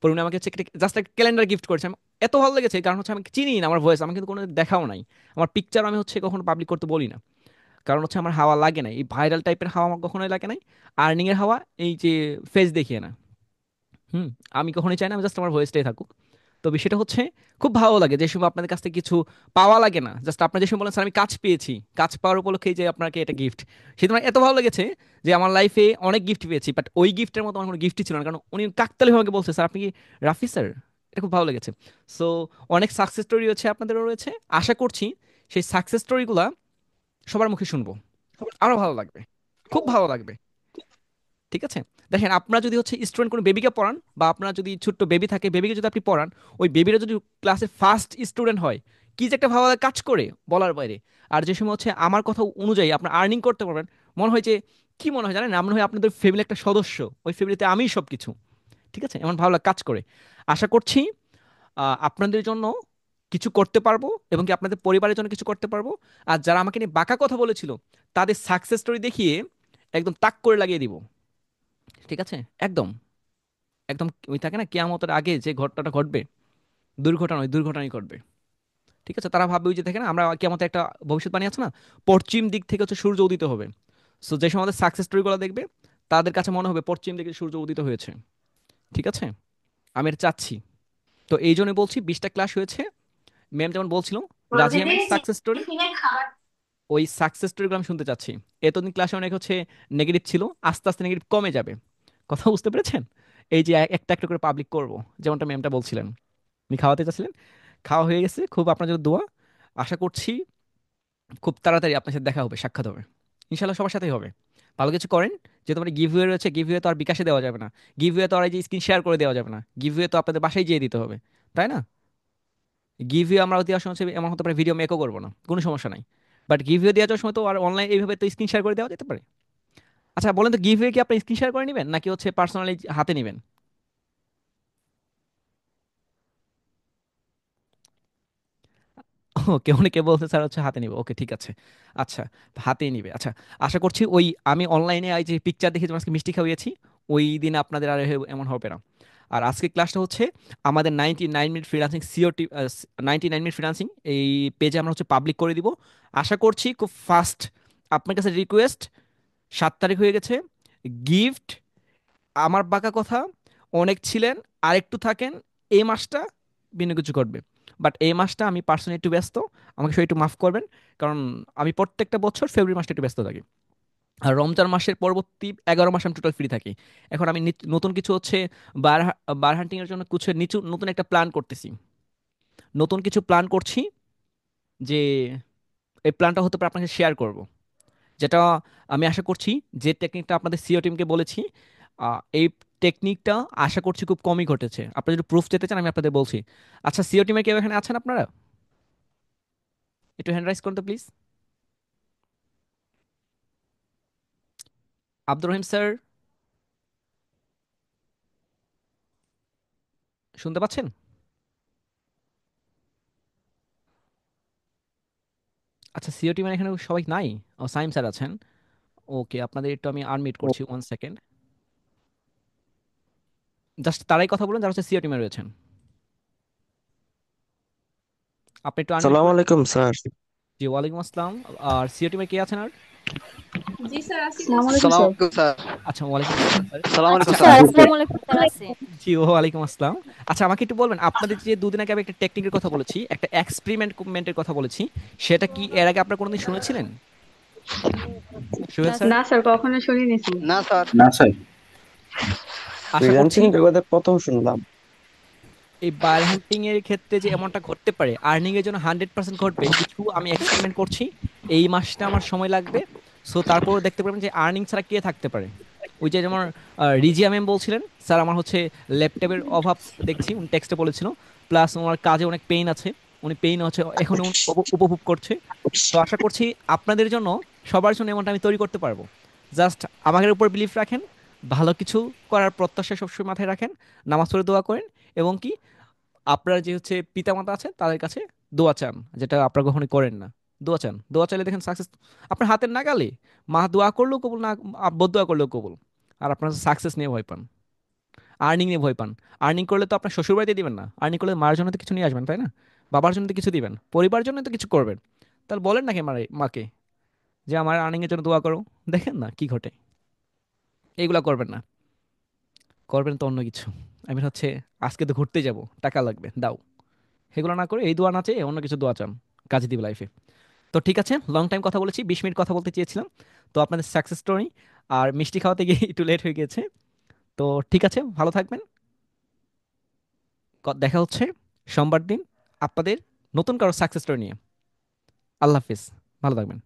পরে উনি আমাকে হচ্ছে জাস্ট একটা ক্যালেন্ডার গিফট করেছে, আমি এত ভালো লেগেছে, কারণ হচ্ছে আমি চিনি না আমার ভয়েস, আমি কিন্তু কোনো দেখাও নাই, আমার পিকচার আমি হচ্ছে কখনো পাবলিক করতে বলি না, কারণ হচ্ছে আমার হাওয়া লাগে না, এই ভাইরাল টাইপের হাওয়া আমার কখনোই লাগে নাই। আর্নিং এর হাওয়া, এই যে ফেস দেখিয়ে না, হুম, আমি কখনোই চাই না, আমি জাস্ট আমার ভয়েসটাই থাকুক। তো বিষয়টা হচ্ছে খুব ভালো লাগে যে সময় আপনাদের কাছ থেকে কিছু পাওয়া লাগে না, জাস্ট আপনার যে সময় বলেন স্যার আমি কাজ পেয়েছি, কাজ পাওয়ার উপলক্ষে যে আপনাকে এটা গিফট, সেটা আমার এত ভালো লেগেছে যে আমার লাইফে অনেক গিফট পেয়েছি, বাট ওই গিফটের মতো আমার কোনো গিফটই ছিল না, কারণ উনি কাকতালীয় আমাকে বলছে স্যার আপনি কি রাফি স্যার। এটা খুব ভালো লেগেছে। সো অনেক সাকসেস স্টোরি রয়েছে, আপনাদেরও রয়েছে। আশা করছি সেই সাকসেস স্টোরিগুলা সবার মুখে শুনবো, আরো ভালো লাগবে, খুব ভালো লাগবে। ঠিক আছে, দেখেন আপনারা যদি হচ্ছে স্টুডেন্ট কোনো বেবিকে পড়ান, বা আপনার যদি ছোট্ট বেবি থাকে, বেবিকে যদি আপনি পড়ান, ওই বেবিরা যদি ক্লাসের ফার্স্ট স্টুডেন্ট হয়, কি যে একটা ভালো কাজ করে বলার বাইরে। আর যে সময় হচ্ছে আমার কথা অনুযায়ী আপনার আর্নিং করতে পারবেন, মনে হয় যে কি মনে হয় জানেন, না মনে হয় আপনাদের ফ্যামিলি একটা সদস্য, ওই ফ্যামিলিতে আমিই সব কিছু। ঠিক আছে, এমন ভালো কাজ করে। আশা করছি আপনাদের জন্য কিছু করতে পারবো, এবং কি আপনাদের পরিবারের জন্য কিছু করতে পারবো। আর যারা আমাকে নিয়ে বাঁকা কথা বলেছিল, তাদের সাকসেস স্টোরি দেখিয়ে একদম তাক করে লাগিয়ে দিব। ঠিক আছে, একদম একদম ওই থাকে না কিয়ামতের আগে যে ঘটনাটা ঘটবে, দুর্ঘটনা, ওই দুর্ঘটনাই ঘটবে। ঠিক আছে, তারা ভাববে ওই যে দেখে না, আমরা কিয়ামতে একটা ভবিষ্যৎবাণী আছে না, পশ্চিম দিক থেকে হচ্ছে সূর্য উদিত হবে। সো যে সময় আমাদের সাকসেস স্টোরিগুলো দেখবে, তাদের কাছে মনে হবে পশ্চিম দিকে সূর্য উদিত হয়েছে। ঠিক আছে, আমি এটা চাচ্ছি। তো এই জন্য বলছি 20টা ক্লাস হয়েছে, ম্যাম যেমন বলছিল রাজিয়া ম্যাম সাকসেস স্টোরি, ওই সাকসেস স্টোরিগুলো আমি শুনতে চাচ্ছি। এতদিন ক্লাসে অনেক হচ্ছে নেগেটিভ ছিল, আস্তে আস্তে নেগেটিভ কমে যাবে। কথা বুঝতে পেরেছেন? এই যে একটা একটা করে পাবলিক করব, যেমনটা ম্যামটা বলছিলেন, উনি খাওয়াতে চাচ্ছিলেন, খাওয়া হয়ে গেছে। খুব আপনার জন্য দোয়া। আশা করছি খুব তাড়াতাড়ি আপনার সাথে দেখা হবে, সাক্ষাৎ হবে, ইনশাল্লাহ সবার সাথেই হবে। ভালো কিছু করেন। যে তোমার গিভওয়ে রয়েছে, গিভওয়ে তো আর বিকাশে দেওয়া যাবে না, গিভওয়ে তো আর এই যে স্ক্রিন শেয়ার করে দেওয়া যাবে না, গিভওয়ে তো আপনাদের বাসায় যেয়ে দিতে হবে, তাই না? গিভওয়ে আমরা দেওয়ার সময় হচ্ছে এমন হতে পারে ভিডিও মেকও করবো না, কোনো সমস্যা নাই, বাট গিভওয়ে দেওয়ার সময় তো আর অনলাইন এইভাবে তো স্ক্রিন শেয়ার করে দেওয়া যেতে পারে। আচ্ছা বলেন তো, গিভওয়ে কি আপনি স্ক্রিন শেয়ার করে নেবেন নাকি হচ্ছে পার্সোনালি হাতে নেবেন? ওকে, অনেকে বলছে স্যার হচ্ছে হাতে নিবে, ওকে ঠিক আছে। আচ্ছা, হাতেই নিবে, আচ্ছা। আশা করছি ওই আমি অনলাইনে এই যে পিকচার দেখে যেমন আজকে মিষ্টি খাওয়িয়েছি, ওই দিন আপনাদের আর এমন হবে না। আর আজকে ক্লাসটা হচ্ছে আমাদের 99 minute freelancing COT, 99 minute freelancing এই পেজে আমরা হচ্ছে পাবলিক করে দিব। আশা করছি খুব ফাস্ট। আপনার কাছে রিকোয়েস্ট, 7 তারিখ হয়ে গেছে, গিফট, আমার বাঁকা কথা, অনেক ছিলেন, আরেকটু থাকেন, এই মাসটা ভিন্ন কিছু ঘটবে। বাট এই মাসটা আমি পার্সোনালি একটু ব্যস্ত, আমাকে সবাই একটু মাফ করবেন, কারণ আমি প্রত্যেকটা বছর ফেব্রুয়ারি মাসটা একটু ব্যস্ত থাকি। আর রমজান মাসের পরবর্তী 11 মাস আমি টোটাল ফ্রি থাকি। এখন আমি নতুন কিছু হচ্ছে বার বার হান্টিংয়ের জন্য কিছু নতুন একটা প্ল্যান করতেছি, নতুন কিছু প্ল্যান করছি, যে এই প্ল্যানটা হতে পারে আপনাকে শেয়ার করব, যেটা আমি আশা করছি যে টেকনিকটা আপনাদের সিও টিমকে বলেছি, এই টেকনিকটা আশা করছি খুব কমই ঘটেছে। আপনারা যদি প্রুফ যেতে চান আমি আপনাদের বলছি। আচ্ছা, সিও টিমের কেউ এখানে আছেন আপনারা? একটু হ্যান্ড রাইজ করুন তো প্লিজ। আব্দুর রহিম স্যার, শুনতে পাচ্ছেন? আচ্ছা, সিও টিমের এখানে সবাই নাই? ও, সাইম স্যার আছেন। ওকে, আপনাদের একটু আমি আনমিউট করছি, 1 সেকেন্ড। জাস্ট তারাই কথা বলুন যারা হচ্ছে সিও টিমে রয়েছেন। আপনি একটু আনমিউট সালাম করে। আলাইকুম স্যার। জি, ওয়ালাইকুম আসসালাম। আর সিও টিমে কে আছেন আর? জি স্যার আসি তো। আসসালামু আলাইকুম সালাম স্যার। আলাইকুম স্যার। আচ্ছা, ওয়ালাইকুম আসসালাম স্যার। সালাম আচ্ছা আলাইকুম আচ্ছা, স্যার। স্যার, আসসালামু আলাইকুম স্যার, আছে। জি, ওয়ালাইকুম আসসালাম। আচ্ছা, আমাকে একটু বলবেন, আপনাদের যে দুদিন আগে আমি একটা টেকনিকের কথা বলেছি, একটা এক্সপেরিমেন্টের কথা বলেছি, সেটা কি এর আগে আপনারা কোনোদিন শুনেছিলেন? সোহেল না স্যার? না স্যার, কখনো শুনিনি স্যার। না স্যার। না স্যার, আশা করছি ফ্রিল্যান্সিং জগতে প্রথম শুনলাম। এই বায়ার হান্টিং এর ক্ষেত্রে যে এমনটা ঘটতে পারে, আর্নিং এর জন্য 100% ঘটবে, কিছু আমি এক্সপেরিমেন্ট করছি। এই মাসটা আমার সময় লাগবে। সো তারপর দেখতে পারবেন যে আর্নিং ছাড়া কে থাকতে পারে। ওই যে যেমন রিজিয়া ম্যাম বলছিলেন স্যার আমার হচ্ছে ল্যাপটপের অভাব দেখছি, উনি টেক্সটে বলেছিল, প্লাস ওনার কাজে অনেক পেইন আছে, উনি পেইন হচ্ছে এখন উপভোগ করছে। তো আশা করছি আপনাদের জন্য, সবার জন্য এমনটা আমি তৈরি করতে পারবো। জাস্ট আমাদের উপর বিলিফ রাখেন, ভালো কিছু করার প্রত্যাশা সবসময় মাথায় রাখেন, নামাজ পড়ে দোয়া করেন, এবং কি আপনার যে হচ্ছে পিতামাতা আছে তাদের কাছে দোয়া চান, যেটা আপনারা কখনোই করেন না। দোয়া চান, দোয়া চাইলে দেখেন সাকসেস আপনার হাতের নাগালে। মা দোয়া করলেও কবুল, না বদোয়া করলেও কবুল। আর আপনার সাকসেস নিয়ে ভয় পান, আর্নিং নিয়ে ভয় পান। আর্নিং করলে তো আপনার শ্বশুরবাড়িতে দিবেন না, আর্নিং করলে মার জন্য তো কিছু নিয়ে আসবেন, তাই না? বাবার জন্য তো কিছু দিবেন, পরিবারের জন্য তো কিছু করবেন। তাহলে বলেন নাকি মাকে যে আমার আর্নিংয়ের জন্য দোয়া করো, দেখেন না কি ঘটে। এইগুলা করবেন না, করবেন তো অন্য কিছু। আমি হচ্ছে আজকে তো ঘুরতে যাব, টাকা লাগবে, দাও। সেগুলো না করে এই দোয়া না চেয়ে অন্য কিছু দোয়া চান, কাজে দিবে লাইফে। তো ঠিক আছে, লং টাইম কথা বলেছি, 20 মিনিট কথা বলতে চেয়েছিলাম। তো আপনাদের সাকসেস স্টোরি আর মিষ্টি খাওয়াতে গিয়ে একটু লেট হয়ে গেছে। তো ঠিক আছে, ভালো থাকবেন। দেখা হচ্ছে সোমবার দিন আপনাদের নতুন কারো সাকসেস স্টোরি নিয়ে। আল্লাহ হাফিজ, ভালো থাকবেন।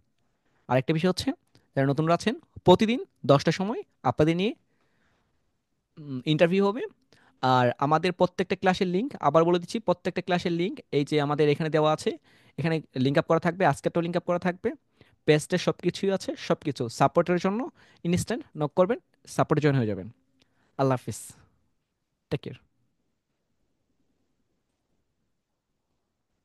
আরেকটা বিষয় হচ্ছে, যারা নতুনরা আছেন, প্রতিদিন 10টার সময় আপনাদের নিয়ে ইন্টারভিউ হবে। আর আমাদের প্রত্যেকটা ক্লাসের লিঙ্ক আবার বলে দিচ্ছি, প্রত্যেকটা ক্লাসের লিঙ্ক এই যে আমাদের এখানে দেওয়া আছে, এখানে লিঙ্ক আপ করা থাকবে, আজকেরটাও লিঙ্ক আপ করা থাকবে। পেজটা সব কিছুই আছে, সব কিছু সাপোর্টের জন্য ইনস্ট্যান্ট নক করবেন, সাপোর্টে জয়েন হয়ে যাবেন। আল্লাহ হাফিজ, টেক কেয়ার।